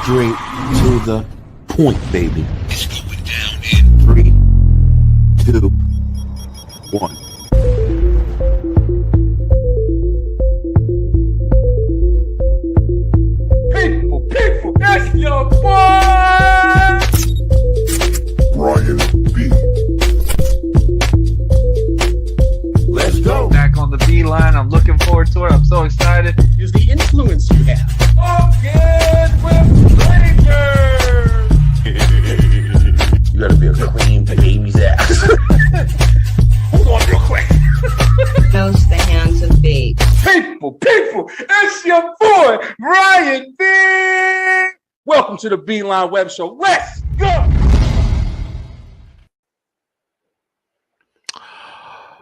Straight to the point, baby. It's going down in 3, 2, 1. People, that's your boy! Brian B. Let's go. Back on the B-line. I'm looking forward to it. I'm so excited. Is the influence you have. Again with Lakers! You gotta be a queen to baby's ass. Hold on real quick. Knows the hands of fate. People, it's your boy, Brian B. Welcome to the B-Line Web Show. Let's go.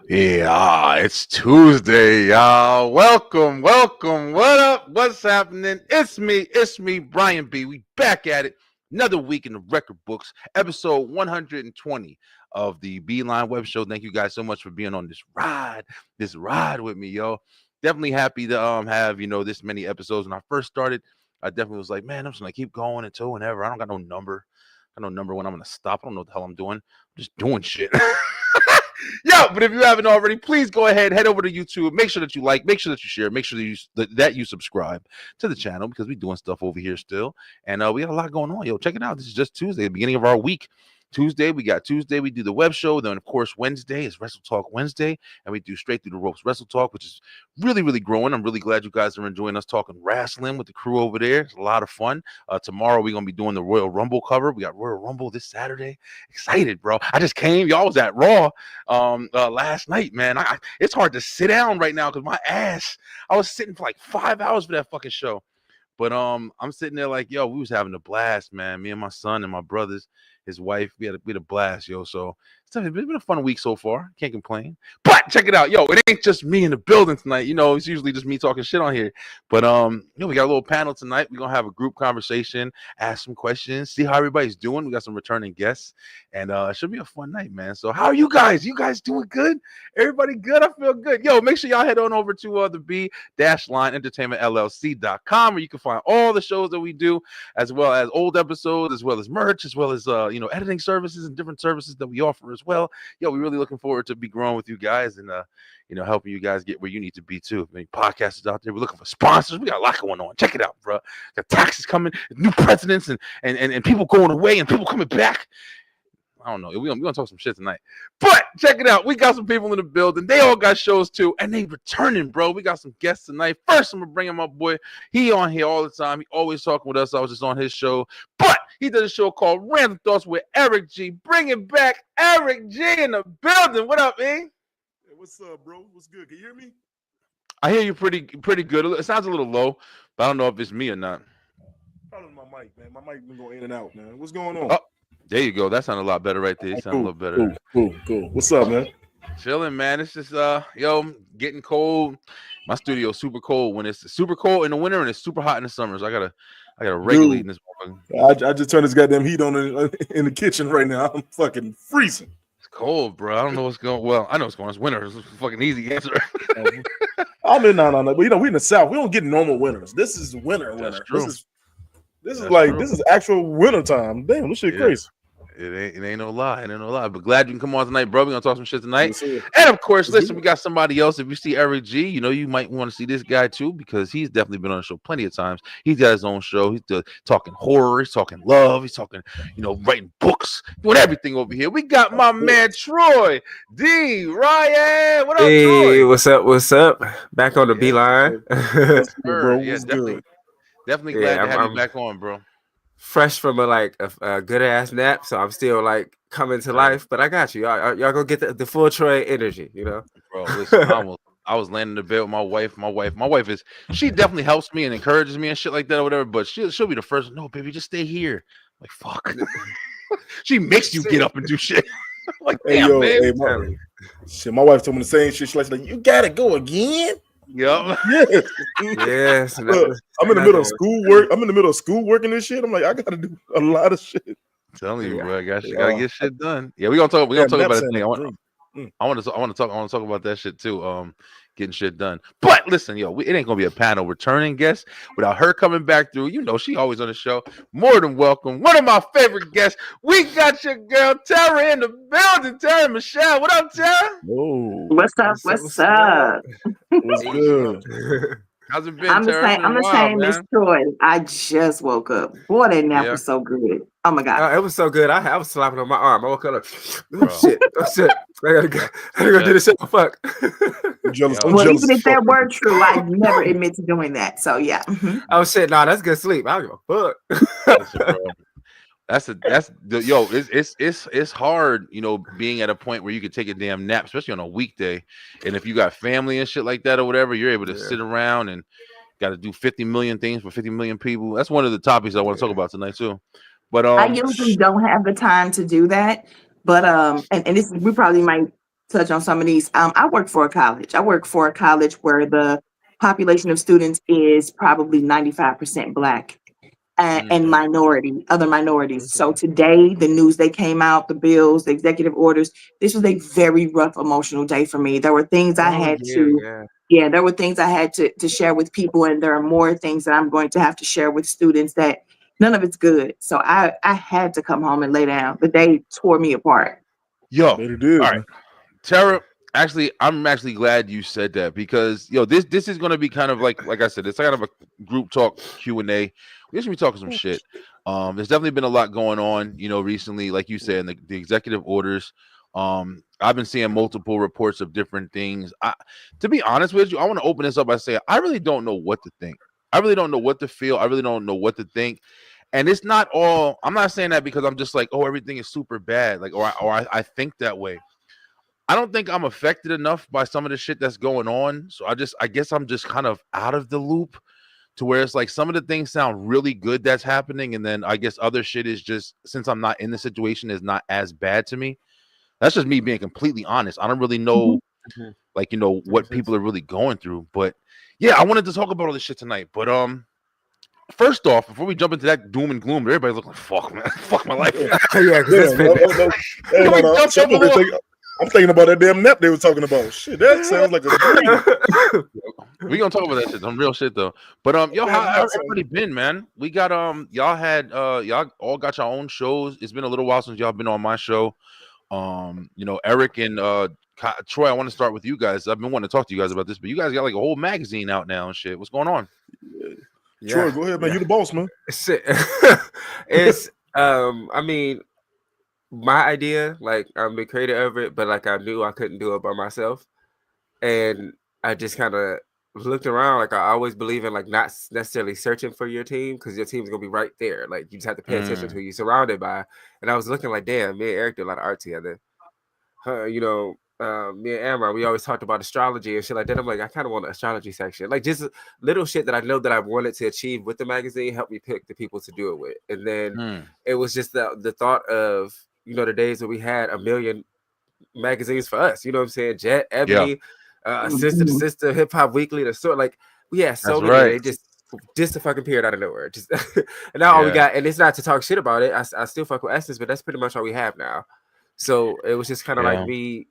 Yeah, it's Tuesday, y'all. Welcome. What up? What's happening? It's me, Brian B. We back at it. Another week in the record books, episode 120 of the B-Line Web Show. Thank you guys so much for being on this ride with me, yo. Definitely happy to have, this many episodes. When I first started, I definitely was like, man, I'm just gonna keep going until whenever. I don't got no number. I got no number when I'm gonna stop. I don't know what the hell I'm doing. I'm just doing shit. Yo, but if you haven't already, please go ahead, head over to YouTube. Make sure that you like, make sure that you share, make sure that you subscribe to the channel because we're doing stuff over here still. And we got a lot going on. Yo, check it out. This is just Tuesday, the beginning of our week. Tuesday, we do the web show. Then, of course, Wednesday is Wrestle Talk Wednesday, and we do Straight Through the Ropes Wrestle Talk, which is really, really growing. I'm really glad you guys are enjoying us talking wrestling with the crew over there. It's a lot of fun. Tomorrow, we're going to be doing the Royal Rumble cover. We got Royal Rumble this Saturday. Excited, bro. I just came. Y'all was at Raw last night, man. It's hard to sit down right now because my ass, I was sitting for like 5 hours for that fucking show. But I'm sitting there like, yo, we was having a blast, man. Me and my son and my brothers, his wife, we had a blast, yo. So it's been a fun week so far. Can't complain. But check it out, yo. It ain't just me in the building tonight. It's usually just me talking shit on here. But we got a little panel tonight. We're gonna have a group conversation, ask some questions, see how everybody's doing. We got some returning guests, and it should be a fun night, man. So how are you guys? You guys doing good? Everybody good? I feel good. Yo, make sure y'all head on over to the B-Line Entertainment LLC.com where you can find all the shows that we do, as well as old episodes, as well as merch, as well as editing services and different services that we offer as well. Yo, we're really looking forward to be growing with you guys and helping you guys get where you need to be too. Many podcasters out there. We're looking for sponsors. We got a lot going on. Check it out, bro. Got taxes coming, new presidents, and people going away and people coming back. I don't know. We're gonna talk some shit tonight. But check it out. We got some people in the building. They all got shows too, and they returning, bro. We got some guests tonight. First, I'm gonna bring him up, boy. He on here all the time. He always talking with us. I was just on his show, but he does a show called Random Thoughts with Eric G. Bringing back Eric G in the building. What up, man? Hey, what's up, bro? What's good? Can you hear me? I hear you pretty good. It sounds a little low, but I don't know if it's me or not. Probably my mic, man. My mic been going in and out, man. What's going on? Oh, there you go. That sounded a lot better right there. You sound a little better. Cool. What's up, man? Chilling, man. It's just getting cold. My studio's super cold when it's super cold in the winter and it's super hot in the summer. So I gotta regulate in this morning. I just turned this goddamn heat on in the kitchen right now. I'm fucking freezing. It's cold, bro. I don't know what's going. Well, I know what's going on. It's winter. It's a fucking easy answer. I mean, no. But we in the South. We don't get normal winters. This is winter. That's true. This is actual winter time. Damn, this shit crazy. It ain't no lie. But glad you can come on tonight, bro. We're gonna talk some shit tonight. And of course, listen, we got somebody else. If you see Eric G, you might want to see this guy too, because he's definitely been on the show plenty of times. He's got his own show. He's talking horror, he's talking love, he's talking, writing books, doing everything over here. We got my man Troy D. Ryan. What up, Troy? Hey, what's up? Back on the B-Line. Bro, Yeah, definitely. Definitely Yeah, glad to have I'm you back on, bro. fresh from a good ass nap, so I'm still like coming to life. But I got you. Y'all gonna get the full Troy energy, you know. Bro, listen, I was laying in the bed with my wife. My wife is she definitely helps me and encourages me and shit like that or whatever. But she'll be the first. No, baby, just stay here. I'm like fuck. She makes you get up and do shit. Like Hey damn, yo, man. hey, my wife told me the same shit. She's like, you gotta go again. Yep. Yes. Yes. Look, I'm in the middle of schoolwork. I'm in the middle of schoolwork and this shit. I'm like, I gotta do a lot of shit. Telling you, bro, I gotta Yeah. get shit done. Yeah, we're gonna talk about it. I want to talk about that shit too. Getting shit done. But listen, yo, it ain't gonna be a panel returning guest without her coming back through. You know, she always on the show. More than welcome. One of my favorite guests. We got your girl Tara in the building. Tara Michelle. What up, Tara? Whoa. What's up? What's up? What's good? How's it been, I'm the Tara? same. I'm the same Miss Troy. I just woke up. Boy, that nap was so good. Oh my god, it was so good. I was slapping on my arm. I woke up like, Bro. shit. I gotta go do this shit. Fuck. I'm jealous. well, even if that were true, I never admit to doing that. So yeah. Oh shit, nah, that's good sleep. I don't give a fuck. Listen, bro. It's hard, you know, being at a point where you could take a damn nap, especially on a weekday. And if you got family and shit like that or whatever, you're able to sit around and got to do 50 million things for 50 million people. That's one of the topics I want to talk about tonight too. But I usually don't have the time to do that. But and this we probably might touch on some of these. I work for a college. I work for a college where the population of students is probably 95% Black. And other minorities. So today, the news they came out, the bills, the executive orders, this was a very rough emotional day for me. There were things I had there were things I had to share with people, and there are more things that I'm going to have to share with students that none of it's good. So I had to come home and lay down. The day tore me apart. Yo, all right, Tara. Actually, I'm actually glad you said that because this is going to be kind of like I said, it's kind of a group talk Q&A. We're gonna be talking some shit. There's definitely been a lot going on, recently, like you said, in the executive orders. I've been seeing multiple reports of different things. To be honest with you, I want to open this up by saying I really don't know what to think. I really don't know what to feel. I really don't know what to think. And it's not all. I'm not saying that because I'm just like, oh, everything is super bad, like, or I think that way. I don't think I'm affected enough by some of the shit that's going on. So I guess I'm just kind of out of the loop to where it's like some of the things sound really good that's happening. And then I guess other shit is just, since I'm not in the situation, is not as bad to me. That's just me being completely honest. I don't really know, what people are really going through. But yeah, I wanted to talk about all this shit tonight. But first off, before we jump into that doom and gloom, everybody's looking like, fuck, man. Fuck my life. I'm thinking about that damn nap they were talking about. Shit, that sounds like a dream. We gonna talk about that shit. Some real shit though. But how's everybody been, man? We got y'all all got your own shows. It's been a little while since y'all been on my show. Eric and Troy, I want to start with you guys. I've been wanting to talk to you guys about this, but you guys got like a whole magazine out now and shit. What's going on? Troy, go ahead, man. You the boss, man. It's I mean, my idea, like I'm the creator of it, but like I knew I couldn't do it by myself, and I just kind of looked around. Like I always believe in like not necessarily searching for your team because your team's gonna be right there. Like you just have to pay attention to who you're surrounded by. And I was looking like, damn, me and Eric do a lot of art together. Me and Amber, we always talked about astrology and shit like that. I'm like, I kind of want an astrology section, like just little shit that I know that I wanted to achieve with the magazine. Help me pick the people to do it with, and then it was just the thought of the days where we had 1 million magazines for us. You know what I'm saying? Jet, Ebony, Sister to Sister, Hip Hop Weekly, the sort like we had so many. Right. They just a fucking period out of nowhere. Just and now all we got, and it's not to talk shit about it. I still fuck with Essence, but that's pretty much all we have now. So it was just kind of like me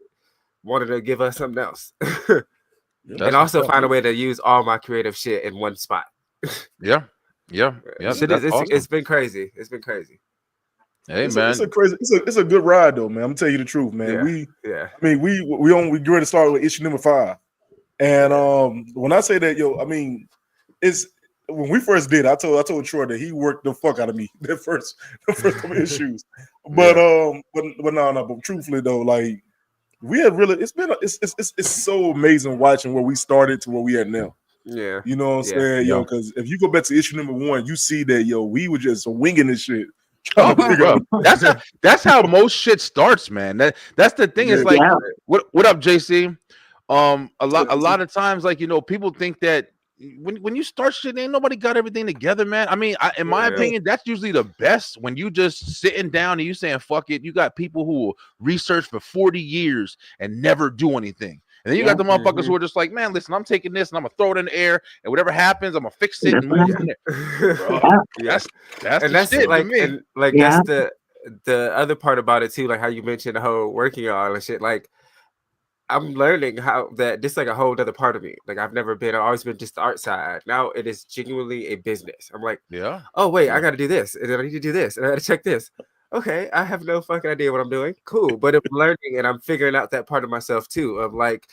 wanted to give us something else, and also find a way to use all my creative shit in one spot. Yeah. It's been crazy. It's been crazy. Hey, man, it's a good ride though, man. I'm gonna tell you the truth, man. We get ready to start with issue number 5, and when I say that, I mean, it's when we first did. I told Troy that he worked the fuck out of me the first couple issues, but but truthfully though, like we had really, it's so amazing watching where we started to where we are now. Yeah. You know what I'm saying? Yo, because if you go back to issue number 1, you see that, yo, we were just winging this shit. Bro, that's how most shit starts, man. That's the thing. It's like, what up, JC? A lot of times, like, you know, people think that when you start shit, ain't nobody got everything together, man. I mean, in my opinion, that's usually the best when you just sitting down and you saying fuck it. You got people who will research for 40 years and never do anything. And then you got the motherfuckers who are just like, man, listen, I'm taking this and I'm gonna throw it in the air, and whatever happens, I'm gonna fix it and move from there. Bro, that's and the that's shit like, to me. and like that's the other part about it too, like how you mentioned the whole working on and shit. Like, I'm learning how that this is like a whole other part of me. Like, I've always been just the art side. Now it is genuinely a business. I'm like, oh wait, I got to do this, and then I need to do this, and I got to check this. Okay, I have no fucking idea what I'm doing. Cool, but I'm learning and I'm figuring out that part of myself too. Of like,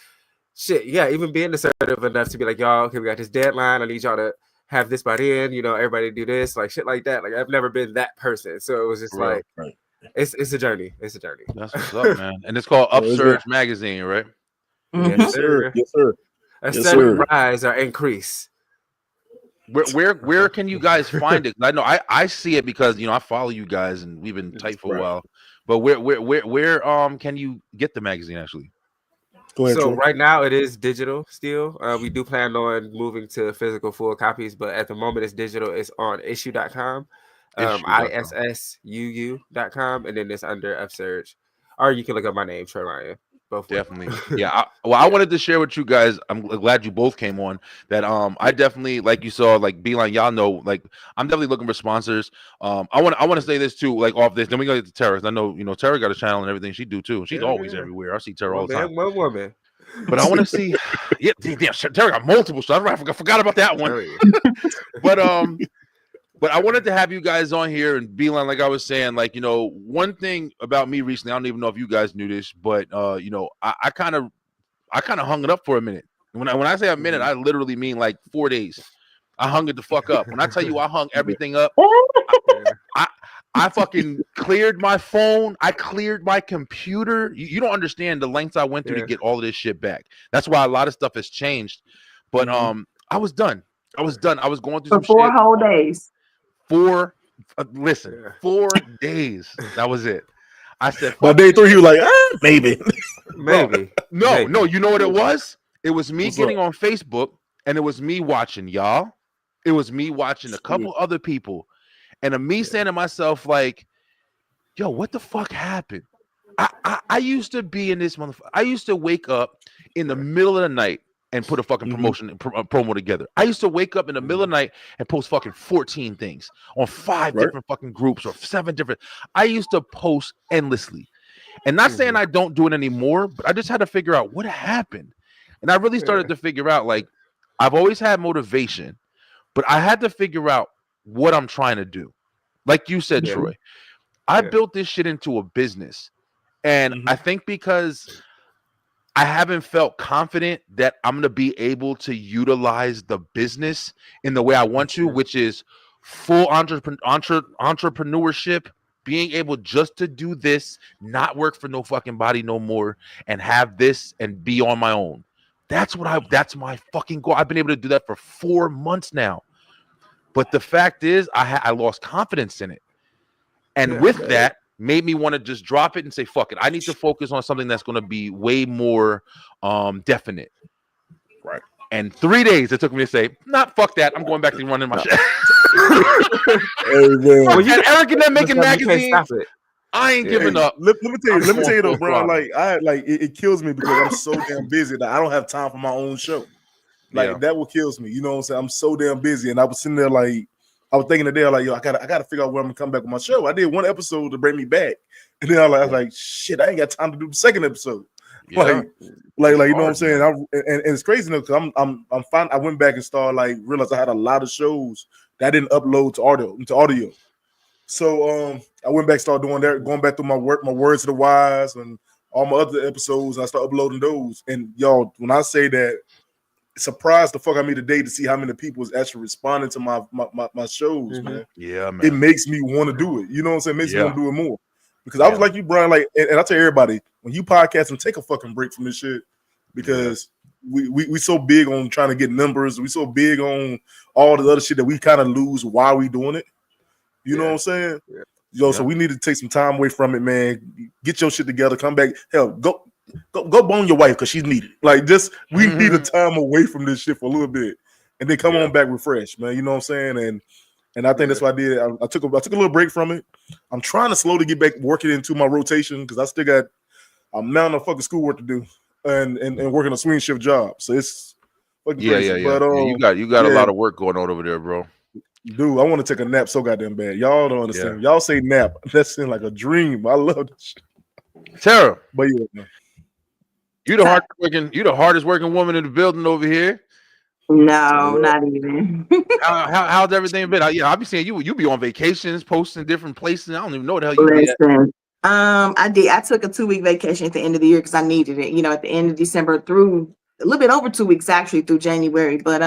shit, yeah, even being assertive enough to be like, y'all, okay, we got this deadline. I need y'all to have this by then. You know, everybody do this, like shit like that. Like, I've never been that person, so it was just it's a journey. It's a journey. That's what's up, man. And it's called Upsurge Magazine, right? Yes, sir. Yes, sir. A sudden rise or increase. Where can you guys find it? I know I see it because, you know, I follow you guys and we've been tight for a while. But where can you get the magazine actually? Go ahead, so Troy. Right now it is digital still. We do plan on moving to physical full copies, but at the moment it's digital. It's on issue.com. ISSUU.com, and then it's under Upsurge, or you can look up my name, Troy Ryan. Both definitely. Yeah. I wanted to share with you guys. I'm glad you both came on. That I definitely, like you saw, like Beeline, y'all know, like I'm definitely looking for sponsors. I want to say this too, like off this. Then we go to Tara. I know, you know, Tara got a channel and everything she do too. She's always everywhere. I see Tara all the time. One woman. But I want to see. Damn, Tara got multiple. So I forgot about that one. But I wanted to have you guys on here and Beeline, like I was saying, like, you know, one thing about me recently, I don't even know if you guys knew this, but you know, I kind of hung it up for a minute. When I say a minute, I literally mean like 4 days. I hung it the fuck up. When I tell you I hung everything up, I fucking cleared my phone. I cleared my computer. You don't understand the lengths I went through to get all of this shit back. That's why a lot of stuff has changed. But I was done. I was going through some 4 shit. whole days. 4 days. That was it. I said, by day 3, he was like, maybe. No. You know what it was? It was me getting on Facebook, and it was me watching y'all. It was me watching a couple other people, and me saying to myself, like, yo, what the fuck happened? I used to be in this motherfucker. I used to wake up in the middle of the night and put a fucking promo together. I used to wake up in the middle of the night and post fucking 14 things on 5 different fucking groups or 7 different. I used to post endlessly. And not saying I don't do it anymore, but I just had to figure out what happened. And I really started to figure out, like, I've always had motivation, but I had to figure out what I'm trying to do. Like you said, Troy, I built this shit into a business. And I think because I haven't felt confident that I'm going to be able to utilize the business in the way I want to, which is full entrepreneurship, being able just to do this, not work for no fucking body no more, and have this and be on my own. That's my fucking goal. I've been able to do that for 4 months now. But the fact is, I lost confidence in it. And with that, made me want to just drop it and say, fuck it. I need to focus on something that's going to be way more definite. Right. And 3 days it took me to say, fuck that. I'm going back to running my shit. Well, you had Eric and them making magazines. I ain't giving up. Let me tell you though, bro. Like it kills me because I'm so damn busy that I don't have time for my own show. Like that what kills me. You know what I'm saying? I'm so damn busy, and I was sitting there like, I was thinking today, like, yo, I gotta figure out where I'm gonna come back with my show. I did 1 episode to bring me back, and then I was like, shit, I ain't got time to do the 2nd episode. Like you know what I'm saying? And it's crazy though, because I'm fine. I went back and started like realized I had a lot of shows that I didn't upload to audio. So I went back, started doing that, going back through my words of the wise and all my other episodes. And I started uploading those. And y'all, when I say that, surprised the fuck out of me today to see how many people is actually responding to my shows, man. Yeah, man. It makes me want to do it. You know what I'm saying? It makes me want to do it more. Because I was like you, Brian, like, and I tell everybody, when you podcast and take a fucking break from this shit, because we so big on trying to get numbers. We so big on all the other shit that we kind of lose while we doing it. You know what I'm saying? Yeah. So we need to take some time away from it, man. Get your shit together. Come back. Hell, go bone your wife because she's needed. Like, we need a time away from this shit for a little bit, and then come on back refreshed, man. You know what I'm saying? And I think that's what I did. I took a little break from it. I'm trying to slowly get back working into my rotation because I still got a mountain of fucking schoolwork to do and working a swing shift job. So it's fucking crazy. But you got a lot of work going on over there, bro. Dude, I want to take a nap so goddamn bad. Y'all don't understand. Y'all say nap. That seems like a dream. I love this shit. Tara, but yeah, man. You the hardest working woman in the building over here. No, not even. How's everything been? I be seeing you be on vacations, posting different places. I don't even know what the hell you be at. I did. I took a 2-week vacation at the end of the year because I needed it. At the end of December through a little bit over 2 weeks actually through January. But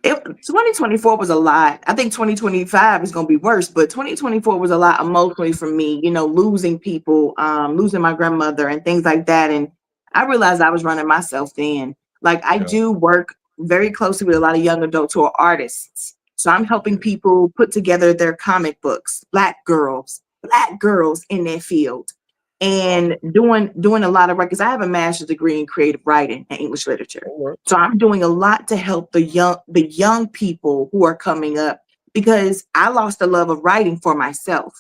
2024 was a lot. I think 2025 is going to be worse, but 2024 was a lot emotionally for me. Losing people, losing my grandmother and things like that. And I realized I was running myself thin. Like I do work very closely with a lot of young adults who are artists. So I'm helping people put together their comic books, black girls in their field, and doing a lot of records. I have a master's degree in creative writing and English literature. So I'm doing a lot to help the young people who are coming up because I lost the love of writing for myself.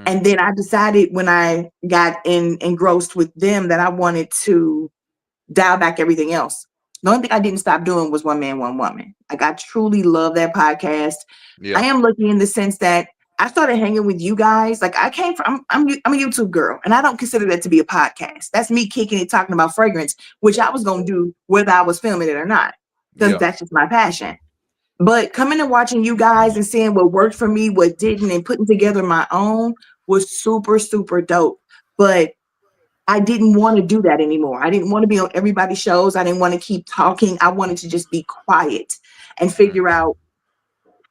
And then I decided when I got engrossed with them that I wanted to dial back everything else. The only thing I didn't stop doing was One Man, One Woman. Like I truly love that podcast. Yeah. I am lucky in the sense that I started hanging with you guys. Like I came from, I'm a YouTube girl, and I don't consider that to be a podcast. That's me kicking it, talking about fragrance, which I was going to do whether I was filming it or not, because that's just my passion. But coming and watching you guys and seeing what worked for me, what didn't, and putting together my own was super, super dope. But I didn't want to do that anymore. I didn't want to be on everybody's shows. I didn't want to keep talking. I wanted to just be quiet and figure out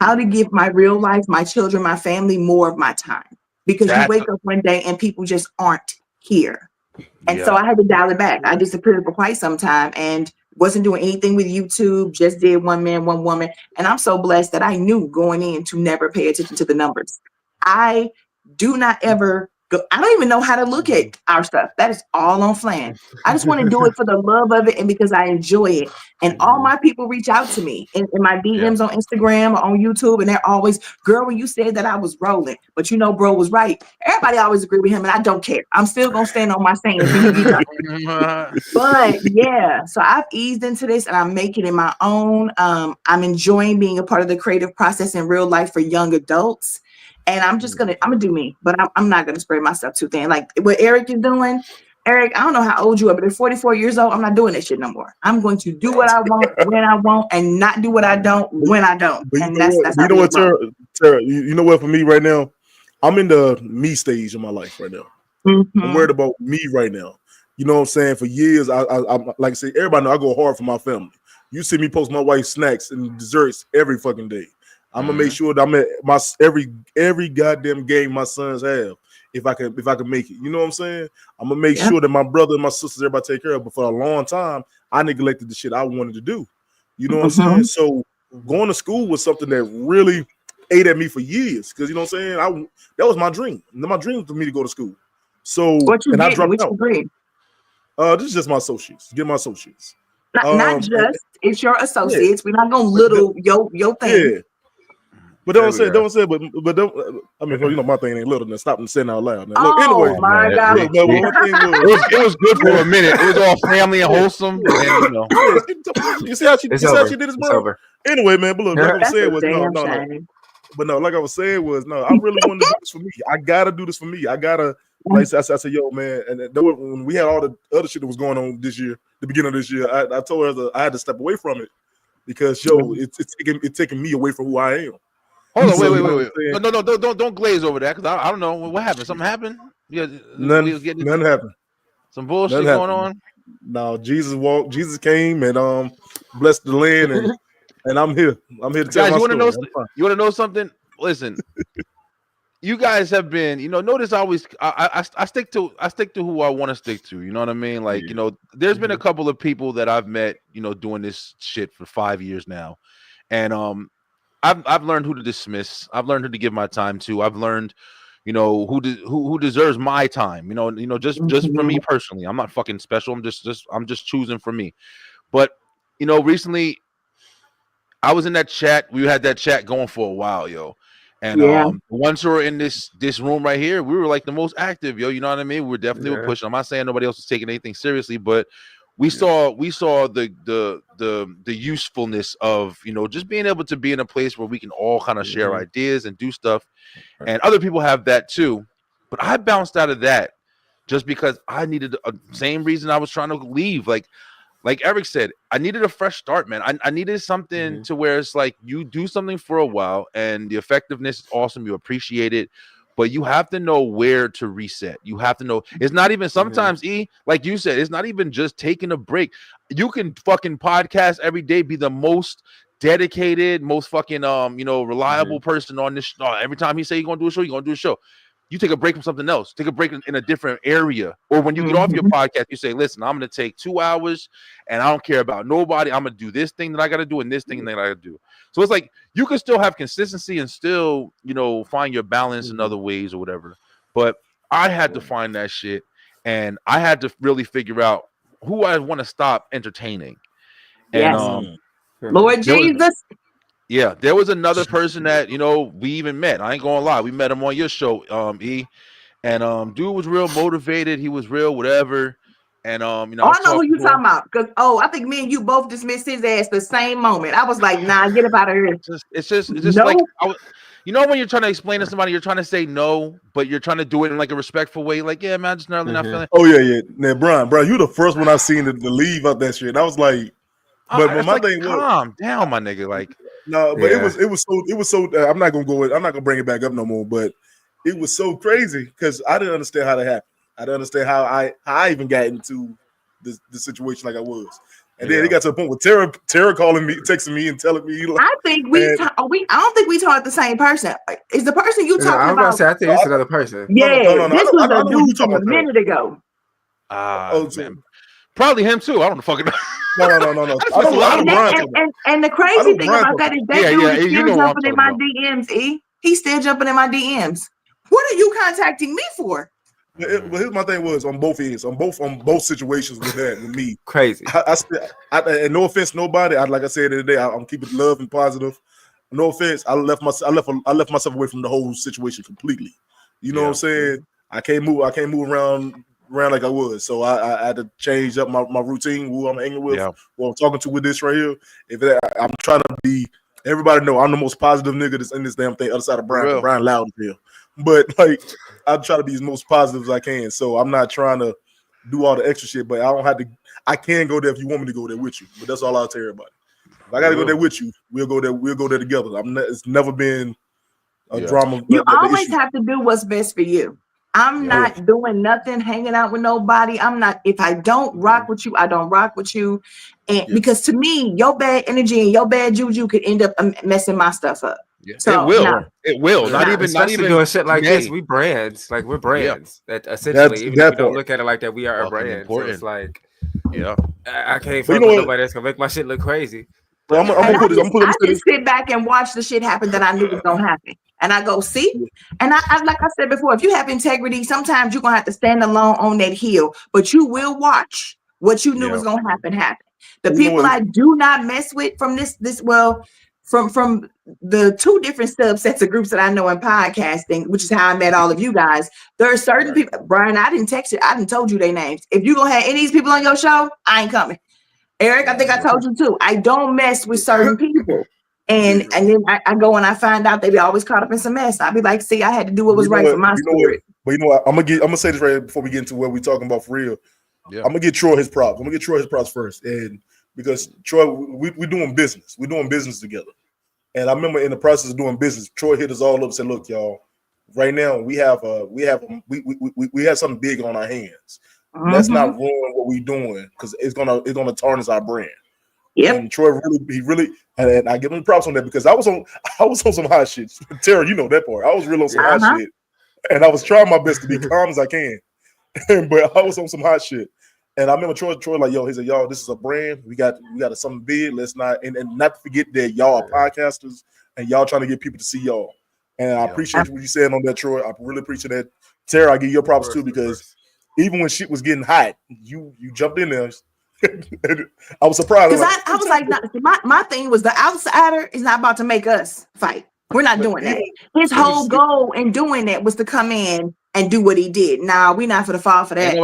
how to give my real life, my children, my family more of my time. Because you wake up one day and people just aren't here. And so I had to dial it back. I disappeared for quite some time and wasn't doing anything with YouTube, just did One Man, One Woman. And I'm so blessed that I knew going in to never pay attention to the numbers. I do not ever go. I don't even know how to look at our stuff. That is all on Flan. I just want to do it for the love of it and because I enjoy it. And all my people reach out to me in my DMs on Instagram or on YouTube, and they're always, girl, when you said that I was rolling, but bro was right. Everybody always agree with him, and I don't care. I'm still gonna stand on my stance. But yeah, so I've eased into this and I'm making it my own. I'm enjoying being a part of the creative process in real life for young adults. And I'm gonna do me, but I'm not gonna spread myself too thin. Like what Eric is doing. Eric, I don't know how old you are, but at 44 years old, I'm not doing that shit no more. I'm going to do what I want when I want and not do what I don't when I don't. And that's you know what, Tara, you know what, for me right now, I'm in the me stage of my life right now. I'm worried about me right now. You know what I'm saying? For years, I like I say, everybody know I go hard for my family. You see me post my wife's snacks and desserts every fucking day. I'm gonna make sure that I'm at my every goddamn game my sons have. If I can make it, you know what I'm saying? I'm gonna make sure that my brother and my sisters, everybody take care of. But for a long time, I neglected the shit I wanted to do. You know what I'm saying? So going to school was something that really ate at me for years. Because you know what I'm saying? That was my dream. My dream was for me to go to school. So I dropped out. This is just my associates. Get my associates. Not just it's your associates. We're not gonna little your thing. Yeah. But don't say, but don't. I mean, my thing ain't little. Now stop and saying out loud. Now, look, anyway, my God. It was good for a minute. It was all family and wholesome. And, you see how she did this, bro? Anyway, man, but look, like I was saying was no. But no, like I was saying was no. I really wanted to do this for me. I gotta do this for me. I gotta. Like I said, yo, man, and when we had all the other shit that was going on this year, the beginning of this year, I told her I had to step away from it because it's taking me away from who I am. Hold on, wait. No, don't glaze over that because I don't know what happened. Something happened? Yeah, nothing happened. Some bullshit going on. No, Jesus came and blessed the land, and I'm here. I'm here to tell my story. You want to know something? Listen, you guys have been, notice I stick to who I want to stick to. You know what I mean? Like, there's been a couple of people that I've met, doing this shit for 5 years now. And I've learned who to dismiss. I've learned who to give my time to. I've learned, who deserves my time. Just for me personally. I'm not fucking special. I'm just choosing for me. But recently I was in that chat. We had that chat going for a while, yo. And the ones who are in this room right here, we were like the most active, yo. You know what I mean? We were definitely pushing. I'm not saying nobody else was taking anything seriously, but we saw the usefulness of just being able to be in a place where we can all kind of share ideas and do stuff. And other people have that too. But I bounced out of that just because I needed the same reason I was trying to leave. Like Eric said, I needed a fresh start, man. I needed something to where it's like you do something for a while and the effectiveness is awesome. You appreciate it, but you have to know where to reset. You have to know it's not even sometimes like you said, it's not even just taking a break. You can fucking podcast every day, be the most dedicated, most fucking reliable person on this. Every time he say you're gonna do a show, you're gonna do a show. You take a break from something else, take a break in a different area. Or when you get off your podcast, you say, listen, I'm going to take 2 hours and I don't care about nobody. I'm going to do this thing that I got to do and this thing that I got to do. So it's like, you can still have consistency and still, find your balance in other ways or whatever. But I had to find that shit. And I had to really figure out who I want to stop entertaining. And, Lord Jesus. there was another person that we even met. I ain't gonna lie, we met him on your show, E. And dude was real motivated. He was real whatever. And I know who you talking about. Because I think me and you both dismissed his ass the same moment. I was like, nah, get up out of here. It's just like when you're trying to explain to somebody, you're trying to say no, but you're trying to do it in like a respectful way. Like, yeah, man, just not feeling. Oh yeah. Now, Brian, you the first one I seen to leave out that shit. And I was like, but my thing was calm down, my nigga. Like, no, but it was so. I'm not gonna bring it back up no more. But it was so crazy because I didn't understand how that happened. I didn't understand how I even got into the situation like I was. And then it got to the point with Tara calling me, texting me, and telling me. Like, I think I don't think we talked the same person. Is the person you talking about? I think it's another person. Yeah, no. This was a dude from a minute ago. Man. Probably him too. I don't fucking know. No. And the crazy thing about that is that dude is still jumping in my DMs. He's still jumping in my DMs. What are you contacting me for? Well, here's my thing was on both ends, on both situations with me. Crazy. And no offense, nobody. Like I said today, I'm keeping love and positive. No offense. I left myself away from the whole situation completely. You know what I'm saying? I can't move around like I was. So I had to change up my routine, who I'm hanging with, who I'm talking to with this right here. I'm trying to be, everybody know I'm the most positive nigga that's in this damn thing, other side of Brian. Brian loud as hell. But like, I try to be as most positive as I can. So I'm not trying to do all the extra shit, but I can go there if you want me to go there with you. But that's all I'll tell everybody. If I gotta go there with you, we'll go there together. It's never been a drama. You always have to do what's best for you. I'm not doing nothing, hanging out with nobody. If I don't rock with you, I don't rock with you. And because to me, your bad energy and your bad juju could end up messing my stuff up. Yeah. So, it will. Not even doing shit like this. We brands. Like, we're brands. That essentially, even if you don't look at it like that, we are a brand. Important. So it's like, I can't fuck with nobody that's gonna make my shit look crazy. I just sit back and watch the shit happen that I knew was gonna happen. And I go, see? And I like I said before, if you have integrity, sometimes you're gonna have to stand alone on that hill, but you will watch what you knew was gonna happen. The people I do not mess with from from the 2 different subsets of groups that I know in podcasting, which is how I met all of you guys. There are certain people, Brian, I didn't text you, I didn't told you their names. If you gonna have any of these people on your show, I ain't coming. Eric, I think I told you too. I don't mess with certain people. And then I go and I find out they be always caught up in some mess. I'll be like, see, I had to do what was right for my spirit. But you know what? I'm gonna say this right before we get into what we're talking about for real. I'm gonna get Troy his props. I'm gonna get Troy his props first. And because Troy, we're doing business. We're doing business together. And I remember in the process of doing business, Troy hit us all up and said, look, y'all, right now we have something big on our hands. Let's not ruin what we're doing because it's gonna tarnish our brand. Yep. And Troy really, and I give him props on that because I was on some hot shit. Tara, you know that part. I was real on some hot shit, and I was trying my best to be calm as I can, but I was on some hot shit. And I remember Troy like, yo, he said, y'all, this is a brand. We got something big. Let's not and not forget that y'all are podcasters and y'all trying to get people to see y'all. And I appreciate what you said on that, Troy. I really appreciate that. Tara, I give you your props too because even when shit was getting hot, you jumped in there. I was surprised. Because I was like, my thing was the outsider is not about to make us fight. We're not doing that. His whole goal in doing that was to come in and do what he did. Nah, we're not for the fall for that.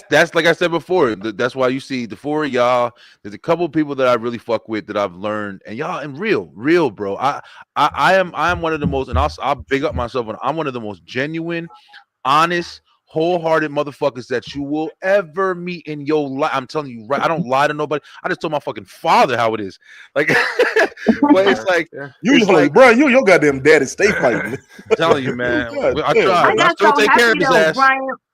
That's like I said before. That's why you see the four of y'all. There's a couple of people that I really fuck with that I've learned, and y'all and real, bro. I am one of the most, and I'll big up myself. And I'm one of the most genuine, honest, wholehearted motherfuckers that you will ever meet in your life. I'm telling you, right? I don't lie to nobody. I just told my fucking father how it is. Like, but it's like bro, your goddamn daddy stay fighting. I'm telling you, man. I tried. I got so happy though,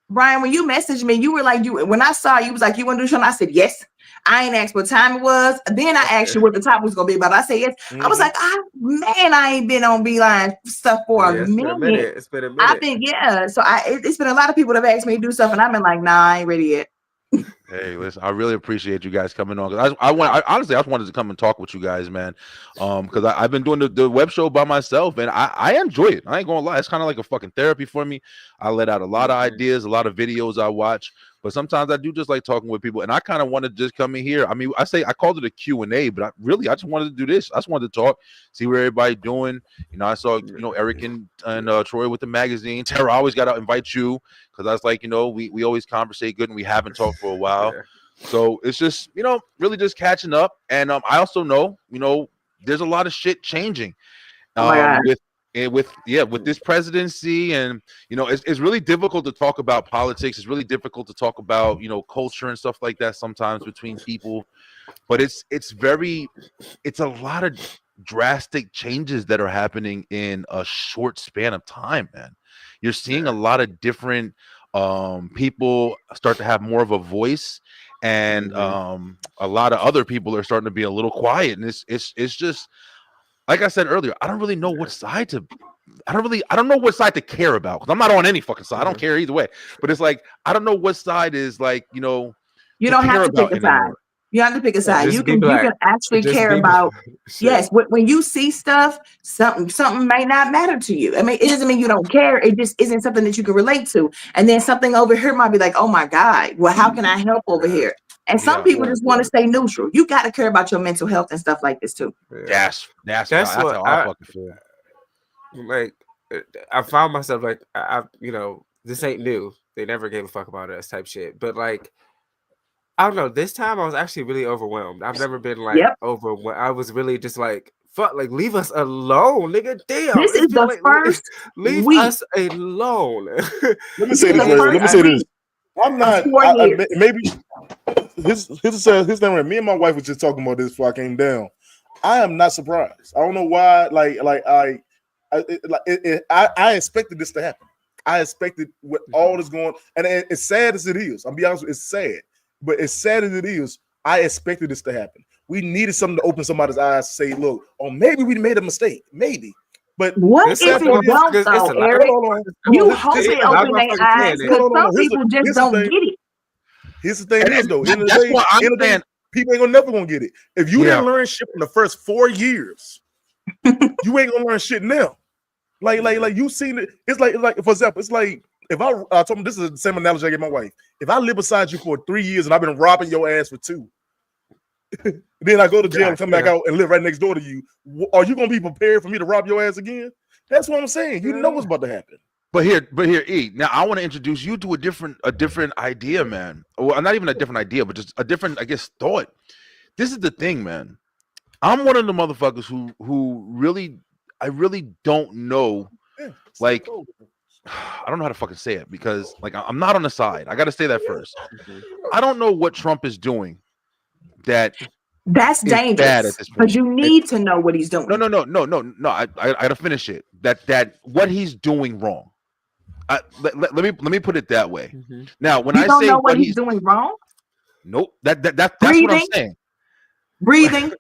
Brian. When you messaged me, you were like, when I saw you was like, you want to do something? I said yes. I ain't asked what time it was. Then I asked you what the topic was gonna be about. I said yes. I was like, man, I ain't been on Beeline stuff for a minute. It's been a minute. I've been So it's been a lot of people that have asked me to do stuff, and I've been like, nah, I ain't ready yet. Hey, listen, I really appreciate you guys coming on. I honestly just wanted to come and talk with you guys, man. Because I've been doing the web show by myself, and I enjoy it. I ain't gonna lie, it's kind of like a fucking therapy for me. I let out a lot of ideas, a lot of videos I watch, but sometimes I do just like talking with people, and I kind of want to just come in here. I mean, I called it a Q&A, but I just wanted to do this. I just wanted to talk, see where everybody doing. You know, I saw Eric and Troy with the magazine. Tara, I always got to invite you because I was like, we always conversate good, and we haven't talked for a while. So it's just really just catching up, and I also know there's a lot of shit changing with this presidency, and it's really difficult to talk about politics. It's really difficult to talk about culture and stuff like that sometimes between people, but it's a lot of drastic changes that are happening in a short span of time, man. You're seeing a lot of different people start to have more of a voice, and a lot of other people are starting to be a little quiet, and it's just like I said earlier, I don't really know what side to I don't know what side to care about, because I'm not on any fucking side. I don't care either way, but it's like I don't know what side is like you don't have to pick a side. You have to pick a side. You can actually care about. Yes, when you see stuff, something may not matter to you. I mean, it doesn't mean you don't care. It just isn't something that you can relate to. And then something over here might be like, oh my God, well, how can I help over here? And some people just want to stay neutral. You got to care about your mental health and stuff like this too. That's how I fucking feel. Like, I found myself like, this ain't new. They never gave a fuck about us type shit. But like, I don't know. This time I was actually really overwhelmed. I've never been like overwhelmed. I was really just like, fuck, like leave us alone, nigga. Damn. This is the first leave week. us alone. Let me say this. I'm not. Maybe his name. Me and my wife was just talking about this before I came down. I am not surprised. I don't know why. I expected this to happen. I expected with all this going, and as sad as it is, I'll be honest, it's sad. But as sad as it is, I expected this to happen. We needed something to open somebody's eyes to say, look, maybe we made a mistake. Maybe. But what if it don't, though, Eric? You hope they open their eyes, because some people just don't get it. Here's the thing is, though. That's why I'm saying people ain't never gonna get it. If you didn't learn shit from the first 4 years, you ain't gonna learn shit now. Like you seen it. It's like for example, it's like if I told him, this is the same analogy I gave my wife. If I live beside you for 3 years and I've been robbing your ass for 2, then I go to jail and come back out and live right next door to you, are you gonna be prepared for me to rob your ass again? That's what I'm saying. You know what's about to happen. But here, E. Now I want to introduce you to a different idea, man. Well, not even a different idea, but just a different, I guess, thought. This is the thing, man. I'm one of the motherfuckers who really don't know, like. I don't know how to fucking say it, because like I'm not on the side. I got to say that first. I don't know what Trump is doing. That's dangerous, because you need to know what he's doing. No. I gotta finish it. That what he's doing wrong. Let me put it that way. Now, when I say know what he's doing wrong, nope. That's what I'm saying. breathing.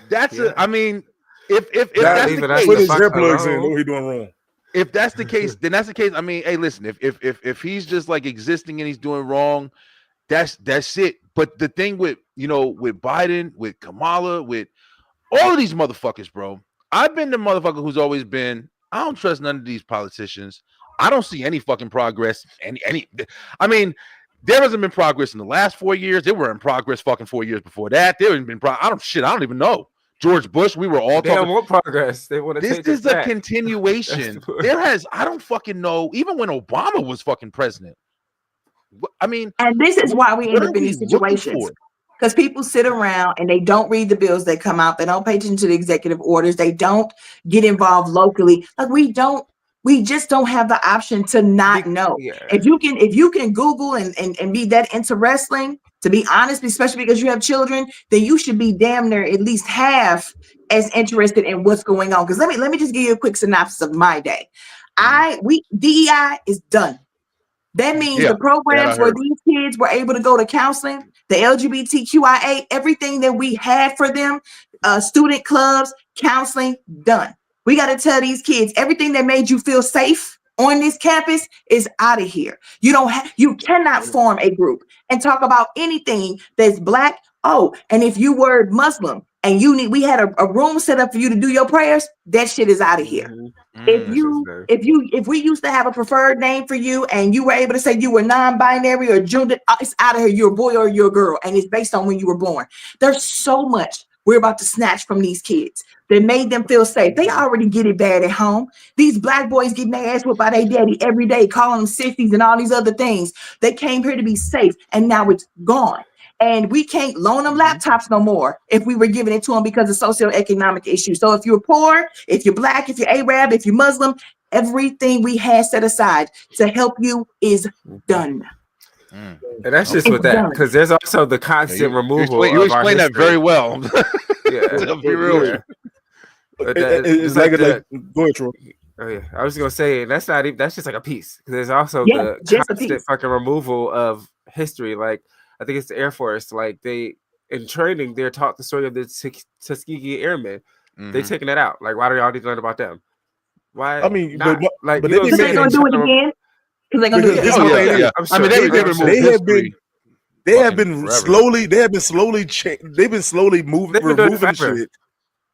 That's I mean, if That- that's the us case, Put the his fuck earplugs in. alone. What he doing wrong? if that's the case, then that's the case. I mean, hey, listen, if he's just like existing and he's doing wrong, that's it. But the thing with with Biden, with Kamala, with all of these motherfuckers, bro. I've been the motherfucker who's always been, I don't trust none of these politicians. I don't see any fucking progress. I mean, there hasn't been progress in the last 4 years. They were in progress fucking 4 years before that. There hasn't been I don't even know. George Bush, we were all They talking. don't want progress. They want to This take is it a back. continuation. I don't fucking know. Even when Obama was fucking president. I mean, and this is why we what end are up in we these looking situations. for? Because people sit around and they don't read the bills that come out. They don't pay attention to the executive orders. They don't get involved locally. Like we just don't have the option to not know. Yeah. If you can Google and be that into wrestling, to be honest, especially because you have children, then you should be damn near at least half as interested in what's going on. Because let me just give you a quick synopsis of my day. DEI is done. That means the programs where these kids were able to go to counseling, the LGBTQIA, everything that we had for them, student clubs, counseling, done. We got to tell these kids everything that made you feel safe on this campus is out of here. You cannot form a group and talk about anything that's Black. Oh, and if you were Muslim and we had a room set up for you to do your prayers, that shit is out of here. If we used to have a preferred name for you and you were able to say you were non-binary or gender, it's out of here. You're a boy or you're a girl, and it's based on when you were born. There's so much we're about to snatch from these kids that made them feel safe. They already get it bad at home. These Black boys getting their ass whooped by their daddy every day, calling them sissies and all these other things. They came here to be safe, and now it's gone. And we can't loan them laptops no more if we were giving it to them because of socioeconomic issues. So if you're poor, if you're Black, if you're Arab, if you're Muslim, everything we had set aside to help you is done. And that's just with that, because there's also the constant removal. You explain that very well. Yeah, be real. Yeah. It's like go ahead, Troy. Oh yeah, I was gonna say that's not even, that's just like a piece. There's also the constant fucking removal of history. Like I think it's the Air Force. Like they in training, they're taught the story of the Tuskegee Airmen. They taking it out. Like why do y'all need to learn about them? Why? I mean, not? but they're gonna do it again. Because they're gonna do it again. I mean, they have been slowly removing shit.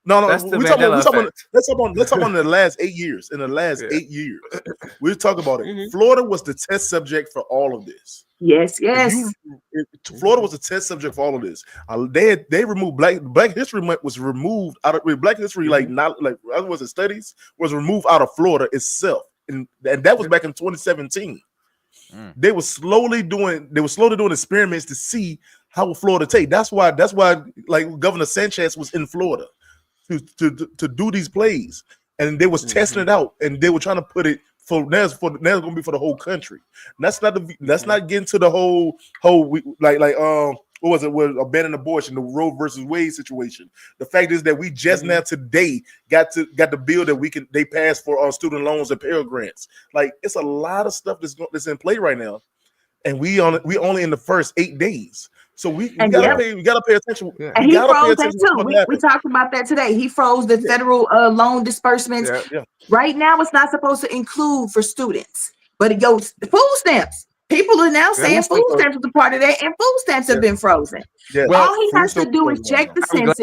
No, that's the let's talk about the last 8 years. In the last 8 years, we're talking about it. Florida was the test subject for all of this. Yes. Florida was a test subject for all of this. They removed Black History Month was removed out of Black History, studies was removed out of Florida itself, and that was back in 2017. They were slowly doing experiments to see how Florida take. That's why like Governor Sanchez was in Florida to do these plays, and they was testing it out, and they were trying to put it that's going to be for the whole country. That's not getting to the whole what was it with abandoning abortion, the Roe versus Wade situation. The fact is that we just now today got the bill that they passed for our student loans and Pell Grants. Like it's a lot of stuff that's in play right now, and we only in the first 8 days. So we gotta pay attention. Yeah. And he froze that too. We talked about that today. He froze the federal loan disbursements. Yeah. Right now, it's not supposed to include for students, but it goes food stamps. People are now saying food stamps was a part of that, and food stamps have been frozen. Yeah. All he has to do is check the census,